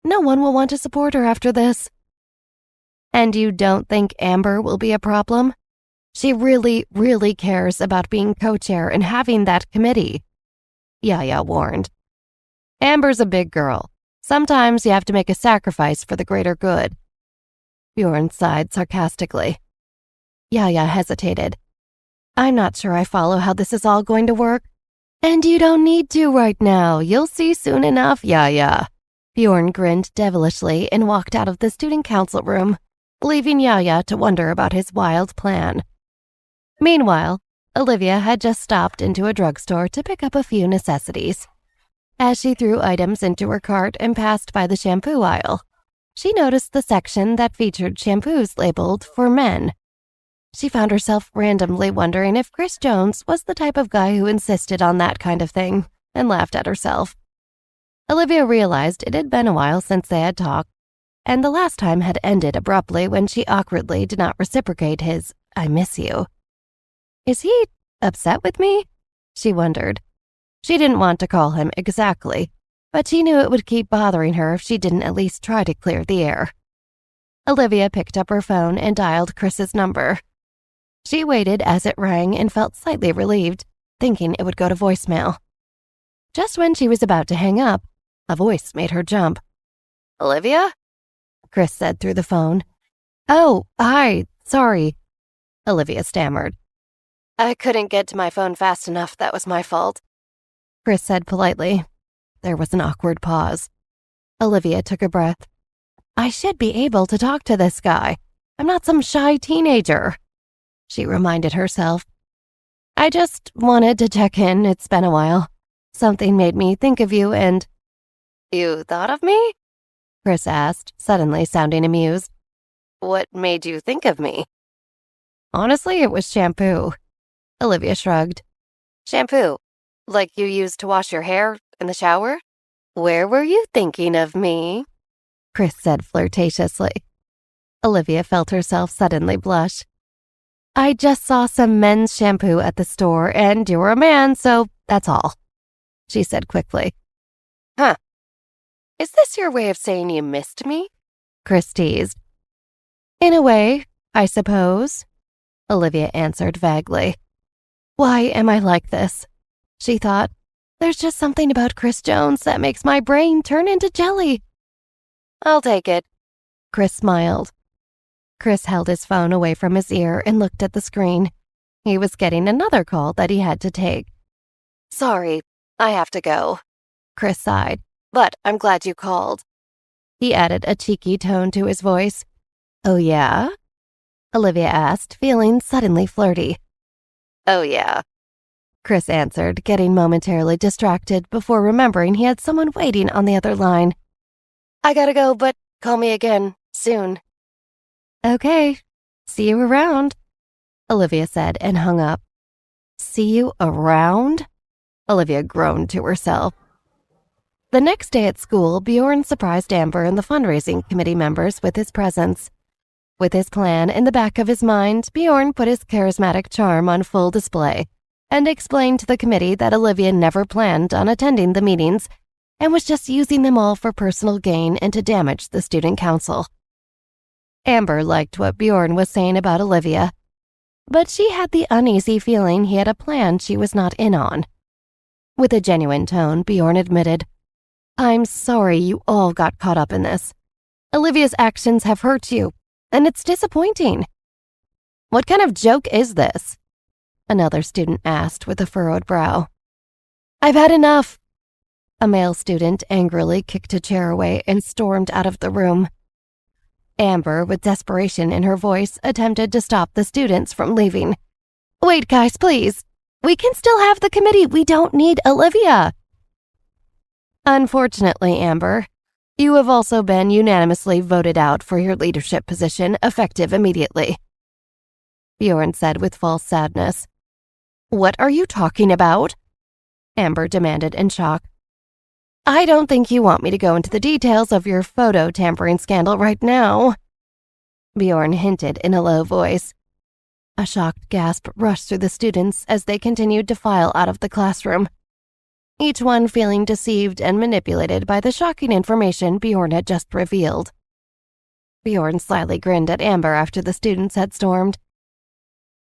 No one will want to support her after this. And you don't think Amber will be a problem? She really, really cares about being co-chair and having that committee, Yaya warned. Amber's a big girl. Sometimes you have to make a sacrifice for the greater good. Bjorn sighed sarcastically. Yaya hesitated. I'm not sure I follow how this is all going to work. And you don't need to right now. You'll see soon enough, Yaya. Bjorn grinned devilishly and walked out of the student council room, leaving Yaya to wonder about his wild plan. Meanwhile, Olivia had just stopped into a drugstore to pick up a few necessities. As she threw items into her cart and passed by the shampoo aisle, she noticed the section that featured shampoos labeled for men. She found herself randomly wondering if Chris Jones was the type of guy who insisted on that kind of thing, and laughed at herself. Olivia realized it had been a while since they had talked, and the last time had ended abruptly when she awkwardly did not reciprocate his "I miss you." Is he upset with me? She wondered. She didn't want to call him exactly, but she knew it would keep bothering her if she didn't at least try to clear the air. Olivia picked up her phone and dialed Chris's number. She waited as it rang and felt slightly relieved, thinking it would go to voicemail. Just when she was about to hang up, a voice made her jump. "Olivia?" Chris said through the phone. "Oh, hi, sorry," Olivia stammered. "I couldn't get to my phone fast enough, that was my fault," Chris said politely. There was an awkward pause. Olivia took a breath. "I should be able to talk to this guy. I'm not some shy teenager," she reminded herself. "I just wanted to check in. It's been a while. Something made me think of you and—" "You thought of me?" Chris asked, suddenly sounding amused. "What made you think of me?" "Honestly, it was shampoo," Olivia shrugged. "Shampoo? Like you used to wash your hair in the shower? Where were you thinking of me?" Chris said flirtatiously. Olivia felt herself suddenly blush. "I just saw some men's shampoo at the store, and you're a man, so that's all," she said quickly. "Huh. Is this your way of saying you missed me?" Chris teased. "In a way, I suppose," Olivia answered vaguely. Why am I like this? She thought. There's just something about Chris Jones that makes my brain turn into jelly. I'll take it. Chris smiled. Chris held his phone away from his ear and looked at the screen. He was getting another call that he had to take. Sorry, I have to go, Chris sighed, but I'm glad you called. He added a cheeky tone to his voice. Oh, yeah? Olivia asked, feeling suddenly flirty. Oh, yeah, Chris answered, getting momentarily distracted before remembering he had someone waiting on the other line. I gotta go, but call me again, soon. Okay, see you around, Olivia said and hung up. See you around? Olivia groaned to herself. The next day at school, Bjorn surprised Amber and the fundraising committee members with his presence. With his plan in the back of his mind, Bjorn put his charismatic charm on full display and explained to the committee that Olivia never planned on attending the meetings and was just using them all for personal gain and to damage the student council. Amber liked what Bjorn was saying about Olivia, but she had the uneasy feeling he had a plan she was not in on. With a genuine tone, Bjorn admitted, I'm sorry you all got caught up in this. Olivia's actions have hurt you, and it's disappointing. What kind of joke is this? Another student asked with a furrowed brow. I've had enough. A male student angrily kicked a chair away and stormed out of the room. Amber, with desperation in her voice, attempted to stop the students from leaving. Wait, guys, please. We can still have the committee. We don't need Olivia. Unfortunately, Amber, you have also been unanimously voted out for your leadership position, effective immediately, Bjorn said with false sadness. What are you talking about? Amber demanded in shock. I don't think you want me to go into the details of your photo tampering scandal right now, Bjorn hinted in a low voice. A shocked gasp rushed through the students as they continued to file out of the classroom, each one feeling deceived and manipulated by the shocking information Bjorn had just revealed. Bjorn slyly grinned at Amber after the students had stormed.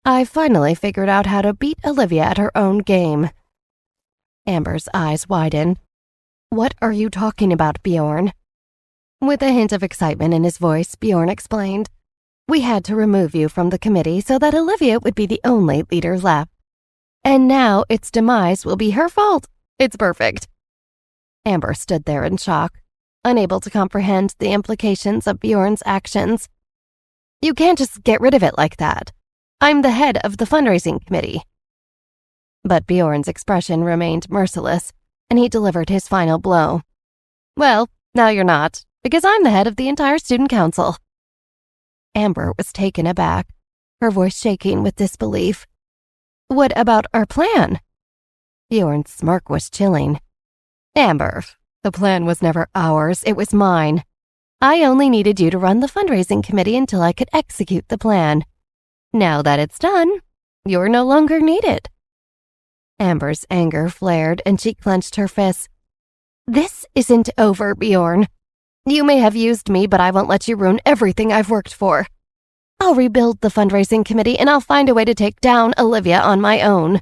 I finally figured out how to beat Olivia at her own game. Amber's eyes widened. What are you talking about, Bjorn? With a hint of excitement in his voice, Bjorn explained. We had to remove you from the committee so that Olivia would be the only leader left. And now its demise will be her fault. It's perfect. Amber stood there in shock, unable to comprehend the implications of Bjorn's actions. You can't just get rid of it like that. I'm the head of the fundraising committee. But Bjorn's expression remained merciless, and he delivered his final blow. Well, now you're not, because I'm the head of the entire student council. Amber was taken aback, her voice shaking with disbelief. What about our plan? Bjorn's smirk was chilling. Amber, the plan was never ours, it was mine. I only needed you to run the fundraising committee until I could execute the plan. Now that it's done, you're no longer needed. Amber's anger flared and she clenched her fists. This isn't over, Bjorn. You may have used me, but I won't let you ruin everything I've worked for. I'll rebuild the fundraising committee and I'll find a way to take down Olivia on my own.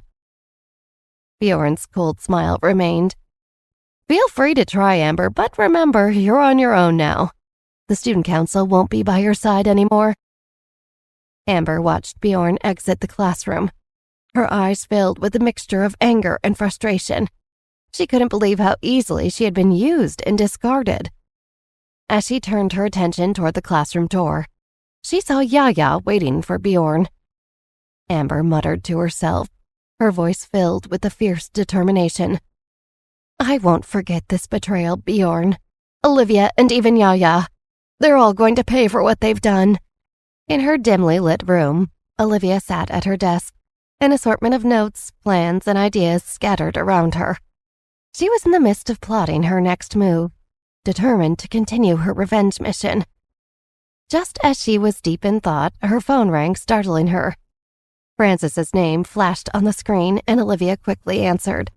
Bjorn's cold smile remained. Feel free to try, Amber, but remember, you're on your own now. The student council won't be by your side anymore. Amber watched Bjorn exit the classroom. Her eyes filled with a mixture of anger and frustration. She couldn't believe how easily she had been used and discarded. As she turned her attention toward the classroom door, she saw Yaya waiting for Bjorn. Amber muttered to herself, her voice filled with a fierce determination. I won't forget this betrayal, Bjorn. Olivia and even Yaya. They're all going to pay for what they've done. In her dimly lit room, Olivia sat at her desk, an assortment of notes, plans, and ideas scattered around her. She was in the midst of plotting her next move, determined to continue her revenge mission. Just as she was deep in thought, her phone rang, startling her. Francis's name flashed on the screen, and Olivia quickly answered.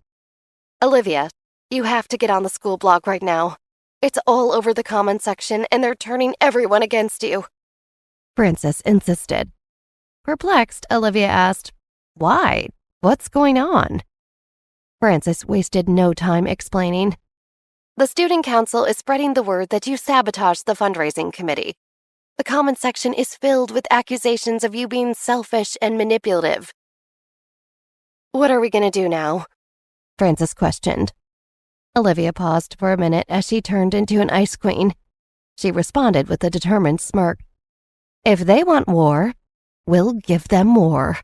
Olivia, you have to get on the school blog right now. It's all over the comments section, and they're turning everyone against you. Francis insisted. Perplexed, Olivia asked, Why? What's going on? Francis wasted no time explaining. The student council is spreading the word that you sabotaged the fundraising committee. The comment section is filled with accusations of you being selfish and manipulative. What are we going to do now? Francis questioned. Olivia paused for a minute as she turned into an ice queen. She responded with a determined smirk. If they want war, we'll give them more.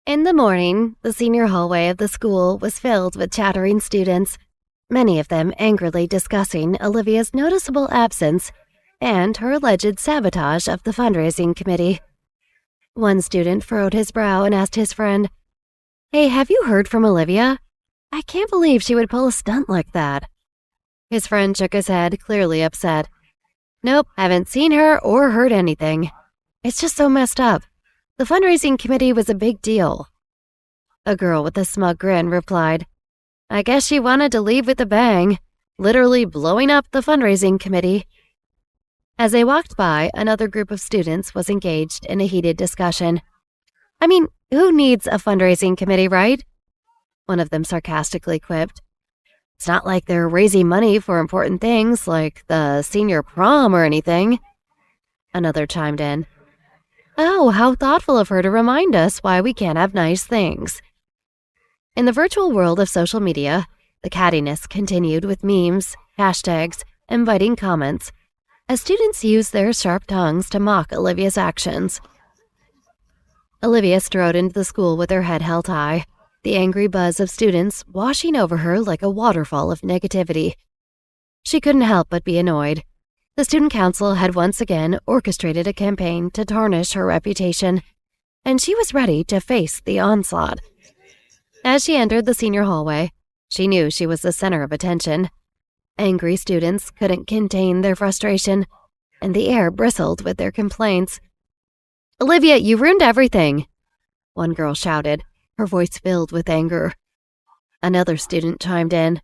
In the morning, the senior hallway of the school was filled with chattering students, many of them angrily discussing Olivia's noticeable absence and her alleged sabotage of the fundraising committee. One student furrowed his brow and asked his friend, Hey, have you heard from Olivia? I can't believe she would pull a stunt like that. His friend shook his head, clearly upset. Nope, haven't seen her or heard anything. It's just so messed up. The fundraising committee was a big deal. A girl with a smug grin replied, I guess she wanted to leave with a bang, literally blowing up the fundraising committee. As they walked by, another group of students was engaged in a heated discussion. I mean, who needs a fundraising committee, right? One of them sarcastically quipped. It's not like they're raising money for important things like the senior prom or anything. Another chimed in. Oh, how thoughtful of her to remind us why we can't have nice things. In the virtual world of social media, the cattiness continued with memes, hashtags, and biting comments, as students used their sharp tongues to mock Olivia's actions. Olivia strode into the school with her head held high, the angry buzz of students washing over her like a waterfall of negativity. She couldn't help but be annoyed. The student council had once again orchestrated a campaign to tarnish her reputation, and she was ready to face the onslaught. As she entered the senior hallway, she knew she was the center of attention. Angry students couldn't contain their frustration, and the air bristled with their complaints. "Olivia, you ruined everything," one girl shouted, her voice filled with anger. Another student chimed in.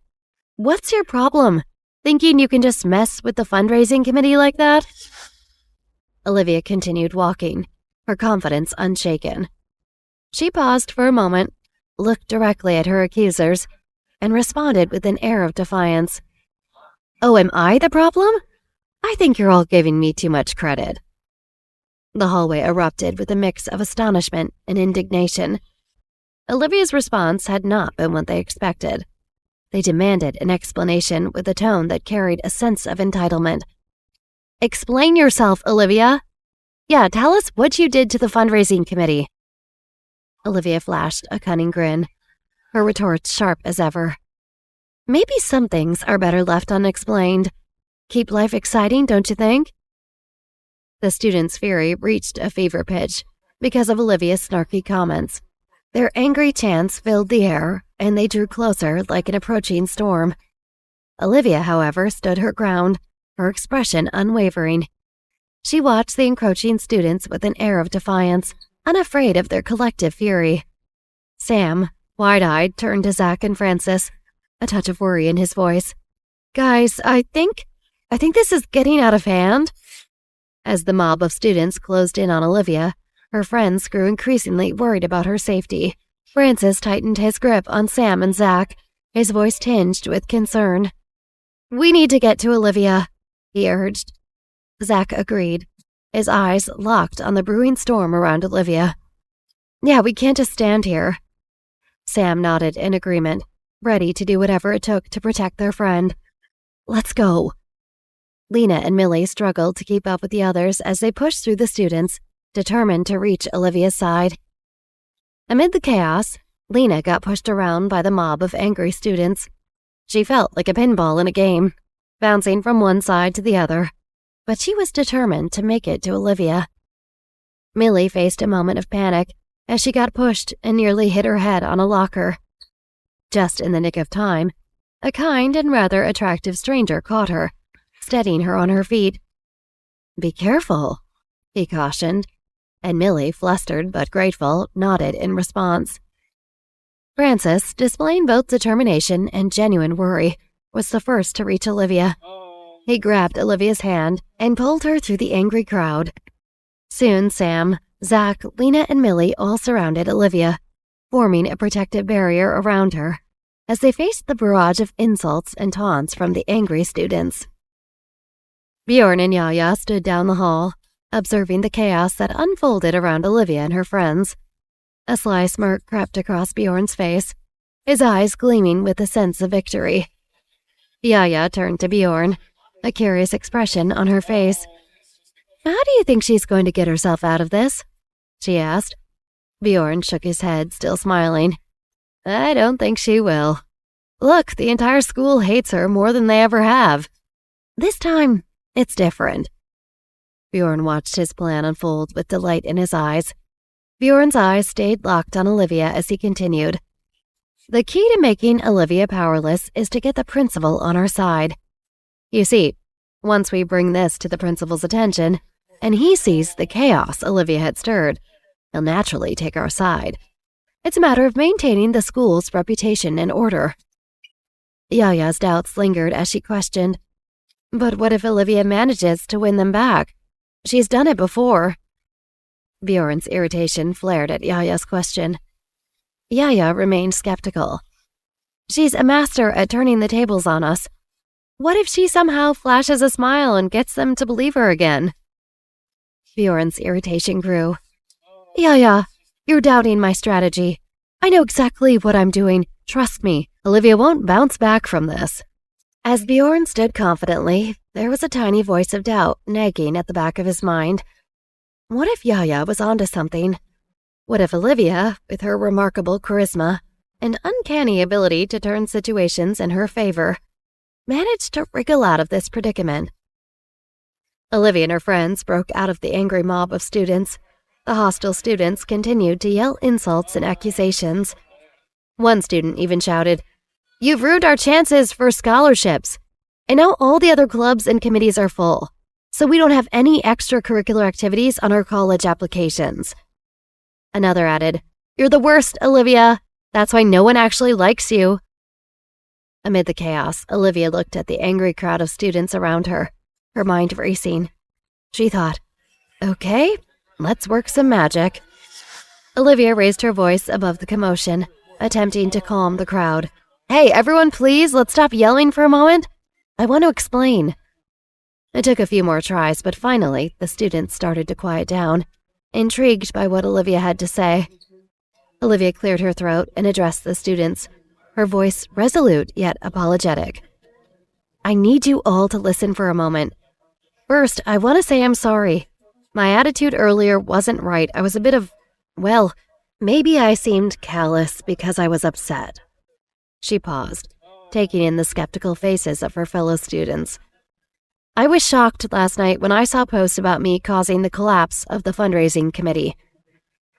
"What's your problem? Thinking you can just mess with the fundraising committee like that?" Olivia continued walking, her confidence unshaken. She paused for a moment, looked directly at her accusers, and responded with an air of defiance. "Oh, am I the problem? I think you're all giving me too much credit." The hallway erupted with a mix of astonishment and indignation. Olivia's response had not been what they expected. They demanded an explanation with a tone that carried a sense of entitlement. "Explain yourself, Olivia. Yeah, tell us what you did to the fundraising committee." Olivia flashed a cunning grin, her retorts sharp as ever. "Maybe some things are better left unexplained. Keep life exciting, don't you think?" The students' fury reached a fever pitch because of Olivia's snarky comments. Their angry chants filled the air, and they drew closer like an approaching storm. Olivia, however, stood her ground, her expression unwavering. She watched the encroaching students with an air of defiance, unafraid of their collective fury. Sam, wide-eyed, turned to Zach and Francis, a touch of worry in his voice. "Guys, I think this is getting out of hand." As the mob of students closed in on Olivia, her friends grew increasingly worried about her safety. Francis tightened his grip on Sam and Zach, his voice tinged with concern. "We need to get to Olivia," he urged. Zach agreed, his eyes locked on the brewing storm around Olivia. "Yeah, we can't just stand here." Sam nodded in agreement, ready to do whatever it took to protect their friend. "Let's go." Lena and Millie struggled to keep up with the others as they pushed through the students, determined to reach Olivia's side. Amid the chaos, Lena got pushed around by the mob of angry students. She felt like a pinball in a game, bouncing from one side to the other, but she was determined to make it to Olivia. Millie faced a moment of panic as she got pushed and nearly hit her head on a locker. Just in the nick of time, a kind and rather attractive stranger caught her, steadying her on her feet. "Be careful," he cautioned, and Millie, flustered but grateful, nodded in response. Francis, displaying both determination and genuine worry, was the first to reach Olivia. He grabbed Olivia's hand and pulled her through the angry crowd. Soon Sam, Zach, Lena, and Millie all surrounded Olivia, forming a protective barrier around her, as they faced the barrage of insults and taunts from the angry students. Bjorn and Yaya stood down the hall, observing the chaos that unfolded around Olivia and her friends. A sly smirk crept across Bjorn's face, his eyes gleaming with a sense of victory. Yaya turned to Bjorn, a curious expression on her face. "How do you think she's going to get herself out of this?" she asked. Bjorn shook his head, still smiling. "I don't think she will. Look, the entire school hates her more than they ever have. This time, it's different." Bjorn watched his plan unfold with delight in his eyes. Bjorn's eyes stayed locked on Olivia as he continued. "The key to making Olivia powerless is to get the principal on our side. You see, once we bring this to the principal's attention, and he sees the chaos Olivia had stirred, he'll naturally take our side. It's a matter of maintaining the school's reputation and order." Yaya's doubts lingered as she questioned, "But what if Olivia manages to win them back? She's done it before." Bjorn's irritation flared at Yaya's question. Yaya remained skeptical. "She's a master at turning the tables on us. What if she somehow flashes a smile and gets them to believe her again?" Bjorn's irritation grew. "Yaya, you're doubting my strategy. I know exactly what I'm doing. Trust me, Olivia won't bounce back from this." As Bjorn stood confidently, there was a tiny voice of doubt nagging at the back of his mind. What if Yaya was onto something? What if Olivia, with her remarkable charisma and uncanny ability to turn situations in her favor, managed to wriggle out of this predicament? Olivia and her friends broke out of the angry mob of students. The hostile students continued to yell insults and accusations. One student even shouted, "You've ruined our chances for scholarships. And now all the other clubs and committees are full, so we don't have any extracurricular activities on our college applications." Another added, "You're the worst, Olivia. That's why no one actually likes you." Amid the chaos, Olivia looked at the angry crowd of students around her, her mind racing. She thought, "Okay, let's work some magic." Olivia raised her voice above the commotion, attempting to calm the crowd. "Hey, everyone, please, let's stop yelling for a moment. I want to explain." It took a few more tries, but finally, the students started to quiet down, intrigued by what Olivia had to say. Olivia cleared her throat and addressed the students, her voice resolute yet apologetic. "I need you all to listen for a moment. First, I want to say I'm sorry. My attitude earlier wasn't right. I was a bit of, well, maybe I seemed callous because I was upset." She paused, taking in the skeptical faces of her fellow students. "I was shocked last night when I saw posts about me causing the collapse of the fundraising committee."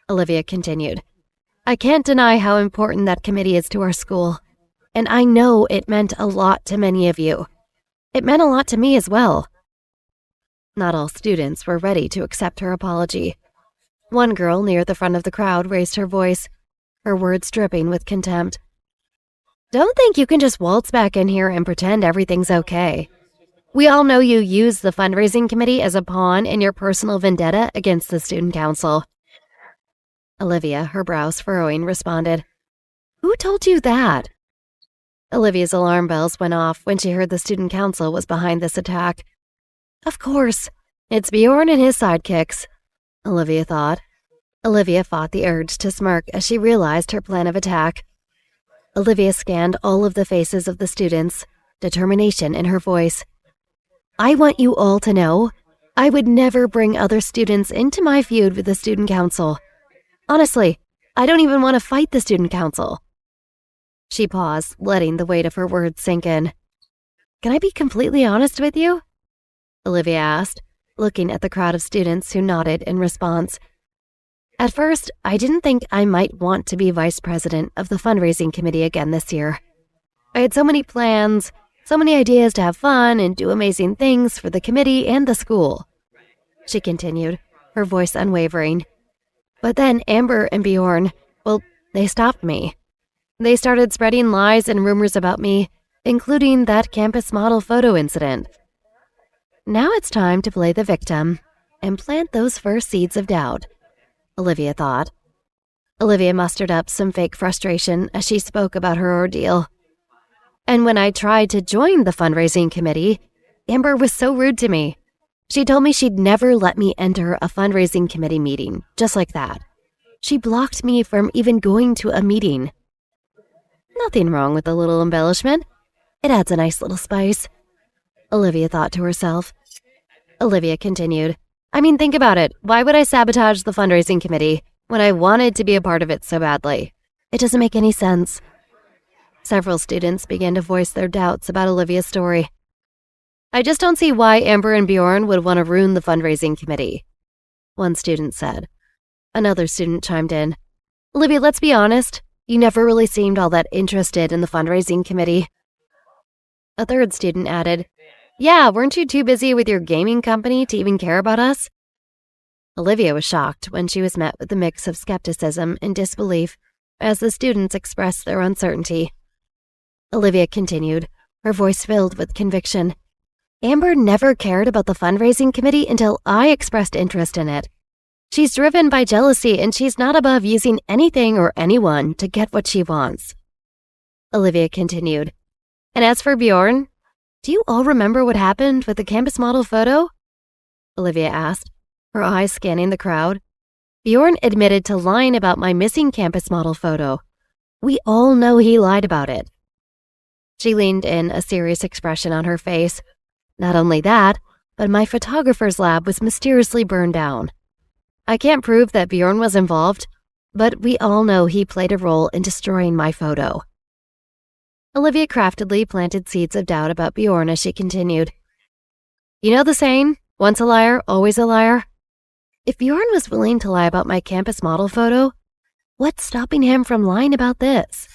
Olivia continued, "I can't deny how important that committee is to our school, and I know it meant a lot to many of you. It meant a lot to me as well." Not all students were ready to accept her apology. One girl near the front of the crowd raised her voice, her words dripping with contempt. "Don't think you can just waltz back in here and pretend everything's okay. We all know you used the fundraising committee as a pawn in your personal vendetta against the student council." Olivia, her brows furrowing, responded, "Who told you that?" Olivia's alarm bells went off when she heard the student council was behind this attack. Of course, it's Bjorn and his sidekicks, Olivia thought. Olivia fought the urge to smirk as she realized her plan of attack. Olivia scanned all of the faces of the students, determination in her voice. "I want you all to know, I would never bring other students into my feud with the student council. Honestly, I don't even want to fight the student council." She paused, letting the weight of her words sink in. "Can I be completely honest with you?" Olivia asked, looking at the crowd of students who nodded in response. "At first, I didn't think I might want to be vice president of the fundraising committee again this year. I had so many plans, so many ideas to have fun and do amazing things for the committee and the school," she continued, her voice unwavering. "But then Amber and Bjorn, well, they stopped me. They started spreading lies and rumors about me, including that campus model photo incident. Now it's time to play the victim and plant those first seeds of doubt," Olivia thought. Olivia mustered up some fake frustration as she spoke about her ordeal. "And when I tried to join the fundraising committee, Amber was so rude to me. She told me she'd never let me enter a fundraising committee meeting, just like that. She blocked me from even going to a meeting." Nothing wrong with a little embellishment. It adds a nice little spice, Olivia thought to herself. Olivia continued, "I mean, think about it. Why would I sabotage the fundraising committee when I wanted to be a part of it so badly? It doesn't make any sense." Several students began to voice their doubts about Olivia's story. "I just don't see why Amber and Bjorn would want to ruin the fundraising committee," one student said. Another student chimed in, "Olivia, let's be honest. You never really seemed all that interested in the fundraising committee." A third student added, "Yeah, weren't you too busy with your gaming company to even care about us?" Olivia was shocked when she was met with a mix of skepticism and disbelief as the students expressed their uncertainty. Olivia continued, her voice filled with conviction. "Amber never cared about the fundraising committee until I expressed interest in it. She's driven by jealousy, and she's not above using anything or anyone to get what she wants." Olivia continued, "And as for Bjorn, do you all remember what happened with the campus model photo?" Olivia asked, her eyes scanning the crowd. "Bjorn admitted to lying about my missing campus model photo. We all know he lied about it." She leaned in, a serious expression on her face. "Not only that, but my photographer's lab was mysteriously burned down. I can't prove that Bjorn was involved, but we all know he played a role in destroying my photo." Olivia craftily planted seeds of doubt about Bjorn as she continued. "You know the saying, once a liar, always a liar? If Bjorn was willing to lie about my campus model photo, what's stopping him from lying about this?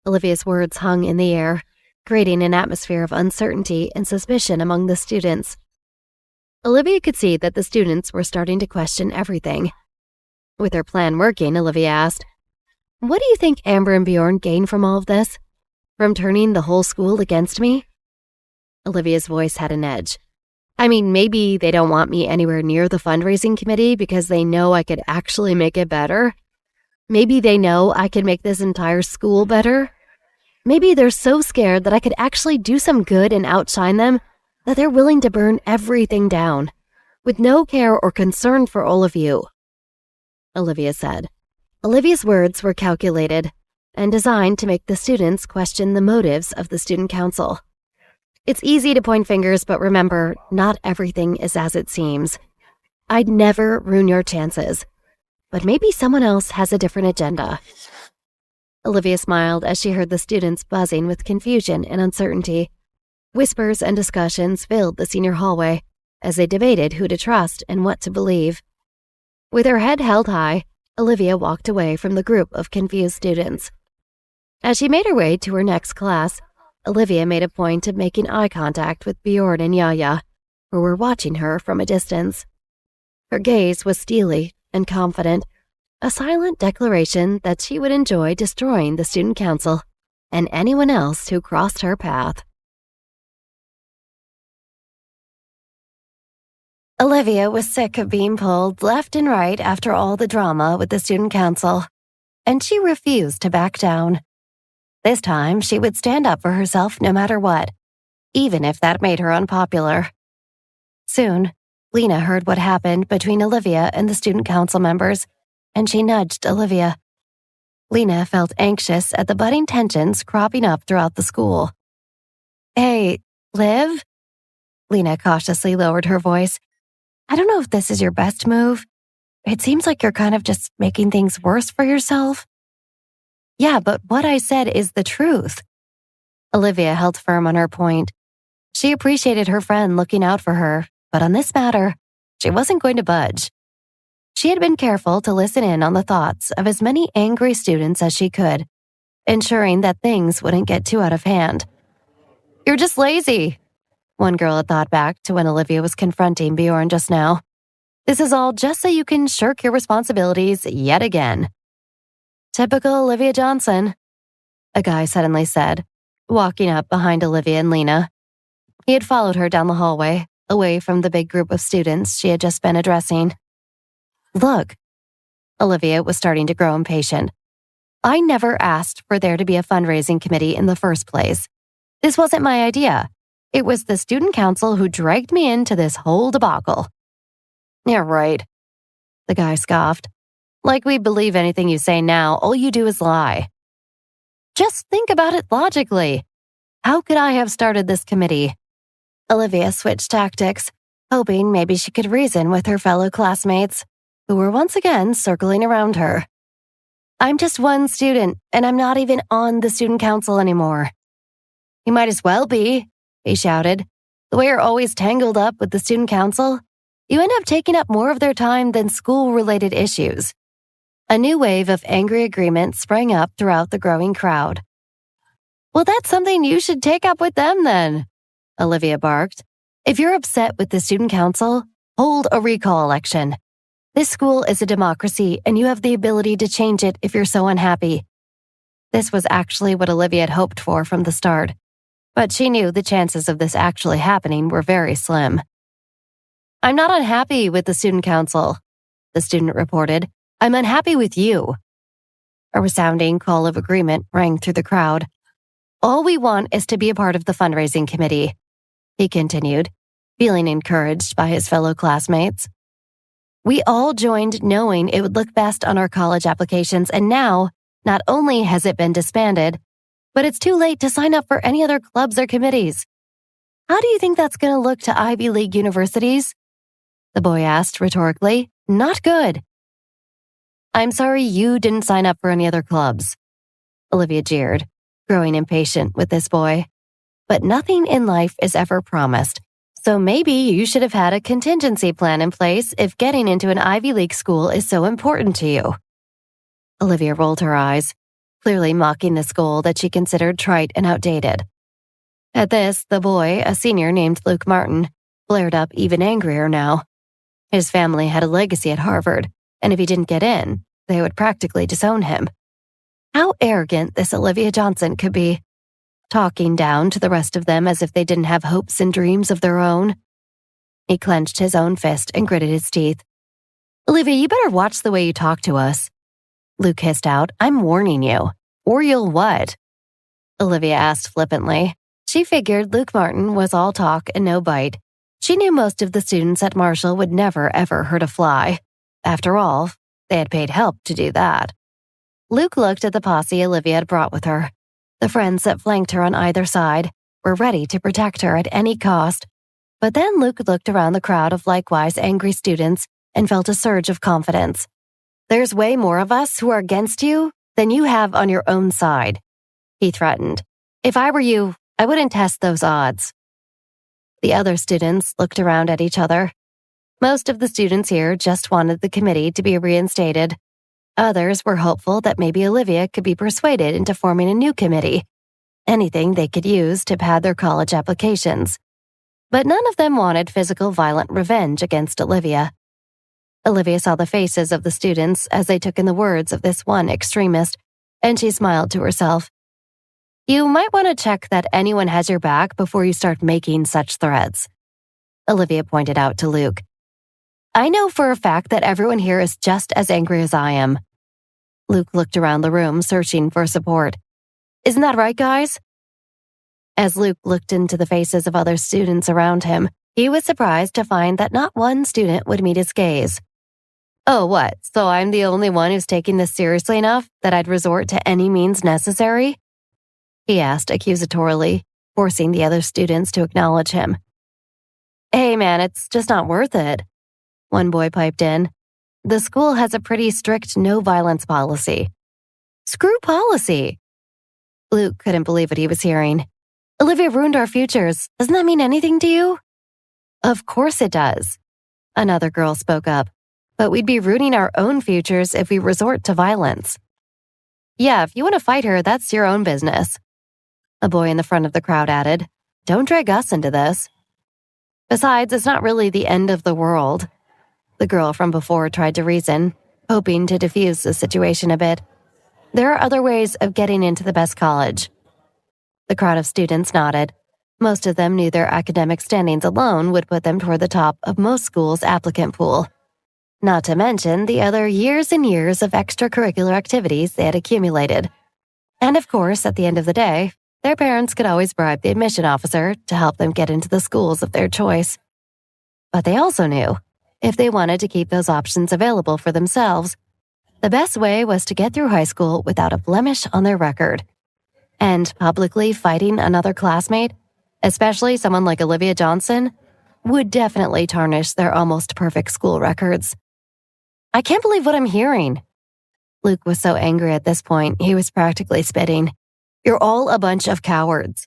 Olivia's words hung in the air, creating an atmosphere of uncertainty and suspicion among the students. Olivia could see that the students were starting to question everything. With her plan working, Olivia asked, "What do you think Amber and Bjorn gain from all of this? From turning the whole school against me?" Olivia's voice had an edge. "I mean, maybe they don't want me anywhere near the fundraising committee because they know I could actually make it better. Maybe they know I could make this entire school better. Maybe they're so scared that I could actually do some good and outshine them that they're willing to burn everything down, with no care or concern for all of you," Olivia said. Olivia's words were calculated and designed to make the students question the motives of the student council. It's easy to point fingers, but remember, not everything is as it seems. I'd never ruin your chances, but maybe someone else has a different agenda. Olivia smiled as she heard the students buzzing with confusion and uncertainty. Whispers and discussions filled the senior hallway as they debated who to trust and what to believe. With her head held high, Olivia walked away from the group of confused students. As she made her way to her next class, Olivia made a point of making eye contact with Bjorn and Yaya, who were watching her from a distance. Her gaze was steely and confident, a silent declaration that she would enjoy destroying the student council and anyone else who crossed her path. Olivia was sick of being pulled left and right after all the drama with the student council, and she refused to back down. This time, she would stand up for herself no matter what, even if that made her unpopular. Soon, Lena heard what happened between Olivia and the student council members, and she nudged Olivia. Lena felt anxious at the budding tensions cropping up throughout the school. "Hey, Liv?" Lena cautiously lowered her voice. "I don't know if this is your best move. It seems like you're kind of just making things worse for yourself." "Yeah, but what I said is the truth." Olivia held firm on her point. She appreciated her friend looking out for her, but on this matter, she wasn't going to budge. She had been careful to listen in on the thoughts of as many angry students as she could, ensuring that things wouldn't get too out of hand. "You're just lazy," one girl had thought back to when Olivia was confronting Bjorn just now. "This is all just so you can shirk your responsibilities yet again." "Typical Olivia Johnson," a guy suddenly said, walking up behind Olivia and Lena. He had followed her down the hallway, away from the big group of students she had just been addressing. "Look," Olivia was starting to grow impatient. "I never asked for there to be a fundraising committee in the first place. This wasn't my idea. It was the student council who dragged me into this whole debacle." "Yeah, right," the guy scoffed. "Like we believe anything you say now, all you do is lie." "Just think about it logically. How could I have started this committee?" Olivia switched tactics, hoping maybe she could reason with her fellow classmates, who were once again circling around her. "I'm just one student, and I'm not even on the student council anymore." "You might as well be," he shouted. "The way you're always tangled up with the student council, you end up taking up more of their time than school-related issues." A new wave of angry agreement sprang up throughout the growing crowd. "Well, that's something you should take up with them then," Olivia barked. "If you're upset with the student council, hold a recall election. This school is a democracy, and you have the ability to change it if you're so unhappy." This was actually what Olivia had hoped for from the start, but she knew the chances of this actually happening were very slim. "I'm not unhappy with the student council," the student reported. "I'm unhappy with you." A resounding call of agreement rang through the crowd. "All we want is to be a part of the fundraising committee," he continued, feeling encouraged by his fellow classmates. "We all joined knowing it would look best on our college applications, and now, not only has it been disbanded, but it's too late to sign up for any other clubs or committees. How do you think that's going to look to Ivy League universities?" the boy asked rhetorically. "Not good." "I'm sorry you didn't sign up for any other clubs," Olivia jeered, growing impatient with this boy. But nothing in life is ever promised, So maybe you should have had a contingency plan in place if getting into an Ivy League school is so important to you. Olivia rolled her eyes, clearly mocking this goal that she considered trite and outdated. At this, the boy, a senior named Luke Martin, flared up even angrier now. His family had a legacy at Harvard, and if he didn't get in, they would practically disown him. How arrogant this Olivia Johnson could be, talking down to the rest of them as if they didn't have hopes and dreams of their own. He clenched his own fist and gritted his teeth. "Olivia, you better watch the way you talk to us," Luke hissed out. "I'm warning you. Or you'll what?" Olivia asked flippantly. She figured Luke Martin was all talk and no bite. She knew most of the students at Marshall would never, ever hurt a fly. After all, they had paid help to do that. Luke looked at the posse Olivia had brought with her. The friends that flanked her on either side were ready to protect her at any cost. But then Luke looked around the crowd of likewise angry students and felt a surge of confidence. "There's way more of us who are against you than you have on your own side," he threatened. "If I were you, I wouldn't test those odds." The other students looked around at each other. Most of the students here just wanted the committee to be reinstated. Others were hopeful that maybe Olivia could be persuaded into forming a new committee, anything they could use to pad their college applications. But none of them wanted physical violent revenge against Olivia. Olivia saw the faces of the students as they took in the words of this one extremist, and she smiled to herself. "You might want to check that anyone has your back before you start making such threats," Olivia pointed out to Luke. "I know for a fact that everyone here is just as angry as I am." Luke looked around the room, searching for support. "Isn't that right, guys?" As Luke looked into the faces of other students around him, he was surprised to find that not one student would meet his gaze. "Oh, what? So I'm the only one who's taking this seriously enough that I'd resort to any means necessary?" he asked accusatorily, forcing the other students to acknowledge him. "Hey, man, it's just not worth it," one boy piped in. "The school has a pretty strict no-violence policy." "Screw policy!" Luke couldn't believe what he was hearing. "Olivia ruined our futures. Doesn't that mean anything to you?" "Of course it does," another girl spoke up. "But we'd be ruining our own futures if we resort to violence." "Yeah, if you want to fight her, that's your own business," a boy in the front of the crowd added. "Don't drag us into this." "Besides, it's not really the end of the world," the girl from before tried to reason, hoping to diffuse the situation a bit. "There are other ways of getting into the best college." The crowd of students nodded. Most of them knew their academic standings alone would put them toward the top of most schools' applicant pool. Not to mention the other years and years of extracurricular activities they had accumulated. And of course, at the end of the day, their parents could always bribe the admission officer to help them get into the schools of their choice. But they also knew, if they wanted to keep those options available for themselves, the best way was to get through high school without a blemish on their record. And publicly fighting another classmate, especially someone like Olivia Johnson, would definitely tarnish their almost perfect school records. "I can't believe what I'm hearing." Luke was so angry at this point, he was practically spitting. "You're all a bunch of cowards."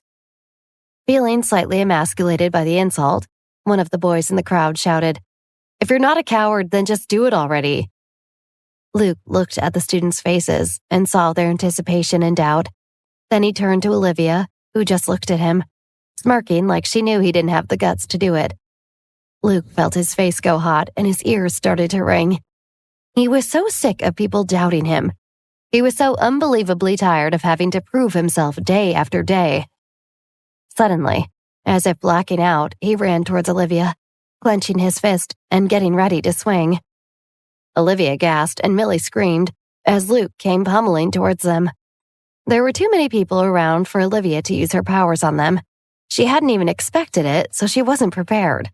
Feeling slightly emasculated by the insult, one of the boys in the crowd shouted, "If you're not a coward, then just do it already." Luke looked at the students' faces and saw their anticipation and doubt. Then he turned to Olivia, who just looked at him, smirking like she knew he didn't have the guts to do it. Luke felt his face go hot and his ears started to ring. He was so sick of people doubting him. He was so unbelievably tired of having to prove himself day after day. Suddenly, as if blacking out, he ran towards Olivia, clenching his fist and getting ready to swing. Olivia gasped and Millie screamed as Luke came pummeling towards them. There were too many people around for Olivia to use her powers on them. She hadn't even expected it, so she wasn't prepared.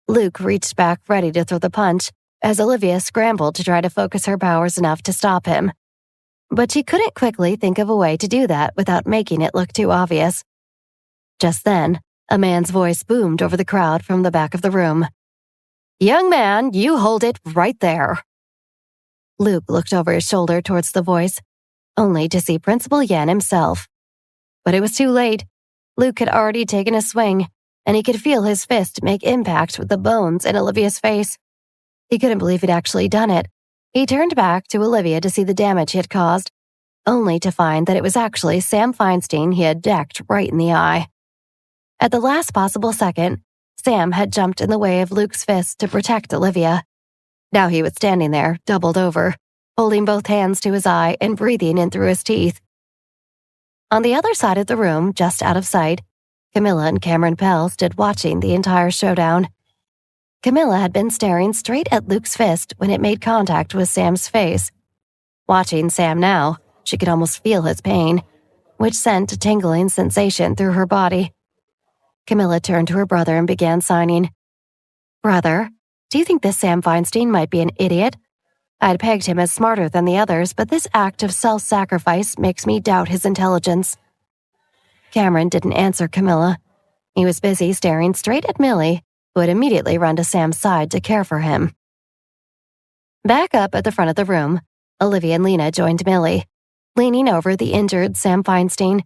Luke reached back ready to throw the punch as Olivia scrambled to try to focus her powers enough to stop him. But she couldn't quickly think of a way to do that without making it look too obvious. Just then, a man's voice boomed over the crowd from the back of the room. "Young man, you hold it right there." Luke looked over his shoulder towards the voice, only to see Principal Yan himself. But it was too late. Luke had already taken a swing, and he could feel his fist make impact with the bones in Olivia's face. He couldn't believe he'd actually done it. He turned back to Olivia to see the damage he had caused, only to find that it was actually Sam Feinstein he had decked right in the eye. At the last possible second, Sam had jumped in the way of Luke's fist to protect Olivia. Now he was standing there, doubled over, holding both hands to his eye and breathing in through his teeth. On the other side of the room, just out of sight, Camilla and Cameron Pell stood watching the entire showdown. Camilla had been staring straight at Luke's fist when it made contact with Sam's face. Watching Sam now, she could almost feel his pain, which sent a tingling sensation through her body. Camilla turned to her brother and began signing. "Brother, do you think this Sam Feinstein might be an idiot? I'd pegged him as smarter than the others, but this act of self-sacrifice makes me doubt his intelligence." Cameron didn't answer Camilla. He was busy staring straight at Millie, who had immediately run to Sam's side to care for him. Back up at the front of the room, Olivia and Lena joined Millie, leaning over the injured Sam Feinstein,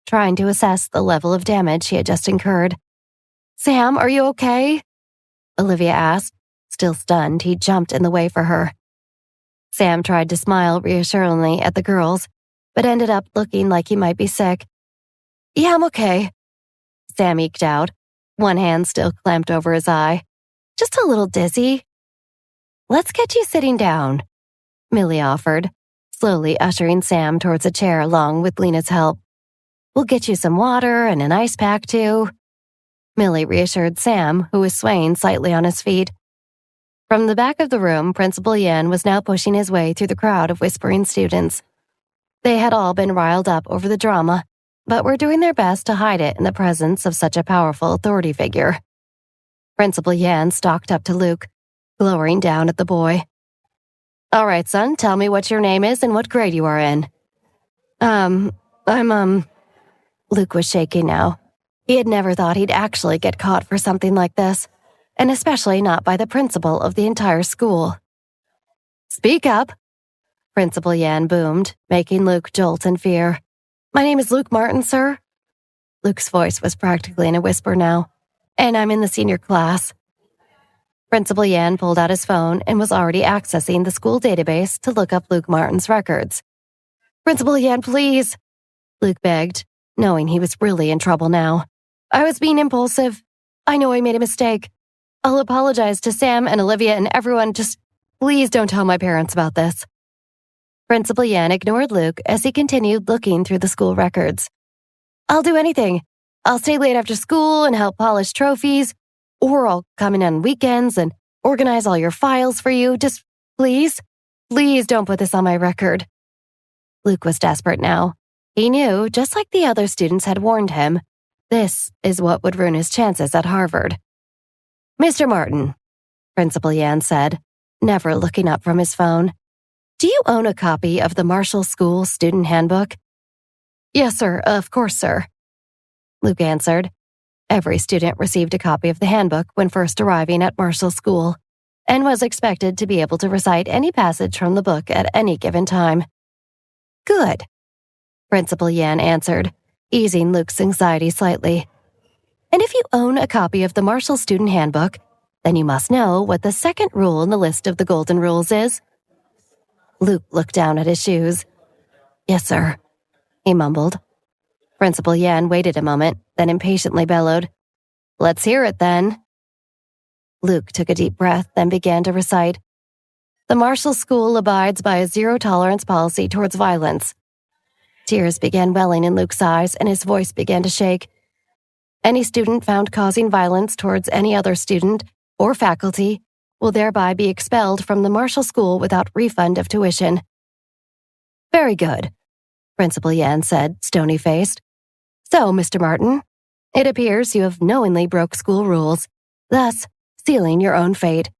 trying to assess the level of damage he had just incurred. "Sam, are you okay?" Olivia asked. Still stunned, he jumped in the way for her. Sam tried to smile reassuringly at the girls, but ended up looking like he might be sick. "Yeah, I'm okay," Sam eked out, one hand still clamped over his eye. "Just a little dizzy." "Let's get you sitting down," Millie offered, slowly ushering Sam towards a chair along with Lena's help. "We'll get you some water and an ice pack, too," Millie reassured Sam, who was swaying slightly on his feet. From the back of the room, Principal Yan was now pushing his way through the crowd of whispering students. They had all been riled up over the drama, but were doing their best to hide it in the presence of such a powerful authority figure. Principal Yan stalked up to Luke, glowering down at the boy. "All right, son, tell me what your name is and what grade you are in." Luke was shaking now. He had never thought he'd actually get caught for something like this, and especially not by the principal of the entire school. "Speak up," Principal Yan boomed, making Luke jolt in fear. "My name is Luke Martin, sir." Luke's voice was practically in a whisper now, "and I'm in the senior class." Principal Yan pulled out his phone and was already accessing the school database to look up Luke Martin's records. "Principal Yan, please," Luke begged, knowing he was really in trouble now. "I was being impulsive. I know I made a mistake. I'll apologize to Sam and Olivia and everyone. Just please don't tell my parents about this." Principal Yan ignored Luke as he continued looking through the school records. "I'll do anything. I'll stay late after school and help polish trophies, or I'll come in on weekends and organize all your files for you. Just please don't put this on my record." Luke was desperate now. He knew, just like the other students had warned him, this is what would ruin his chances at Harvard. "Mr. Martin," Principal Yan said, never looking up from his phone, "do you own a copy of the Marshall School Student Handbook?" "Yes, sir. Of course, sir," Luke answered. Every student received a copy of the handbook when first arriving at Marshall School, and was expected to be able to recite any passage from the book at any given time. "Good," Principal Yan answered, easing Luke's anxiety slightly. "And if you own a copy of the Marshall Student Handbook, then you must know what the second rule in the list of the Golden Rules is." Luke looked down at his shoes. "Yes, sir," he mumbled. Principal Yan waited a moment, then impatiently bellowed, "Let's hear it, then." Luke took a deep breath, then began to recite. "The Marshall School abides by a zero-tolerance policy towards violence." Tears began welling in Luke's eyes, and his voice began to shake. "Any student found causing violence towards any other student or faculty will thereby be expelled from the Marshall School without refund of tuition." "Very good," Principal Yan said, stony-faced. "So, Mr. Martin, it appears you have knowingly broke school rules, thus sealing your own fate."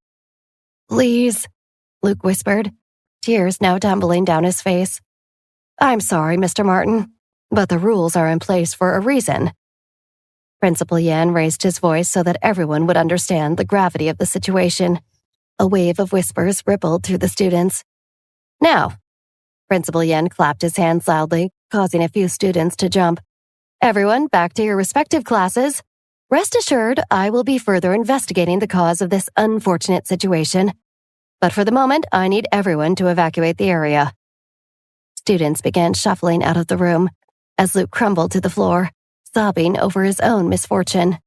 "Please," Luke whispered, tears now tumbling down his face. "I'm sorry, Mr. Martin, but the rules are in place for a reason." Principal Yan raised his voice so that everyone would understand the gravity of the situation. A wave of whispers rippled through the students. "Now," Principal Yan clapped his hands loudly, causing a few students to jump. "Everyone back to your respective classes. Rest assured, I will be further investigating the cause of this unfortunate situation. But for the moment, I need everyone to evacuate the area." Students began shuffling out of the room as Luke crumbled to the floor, sobbing over his own misfortune.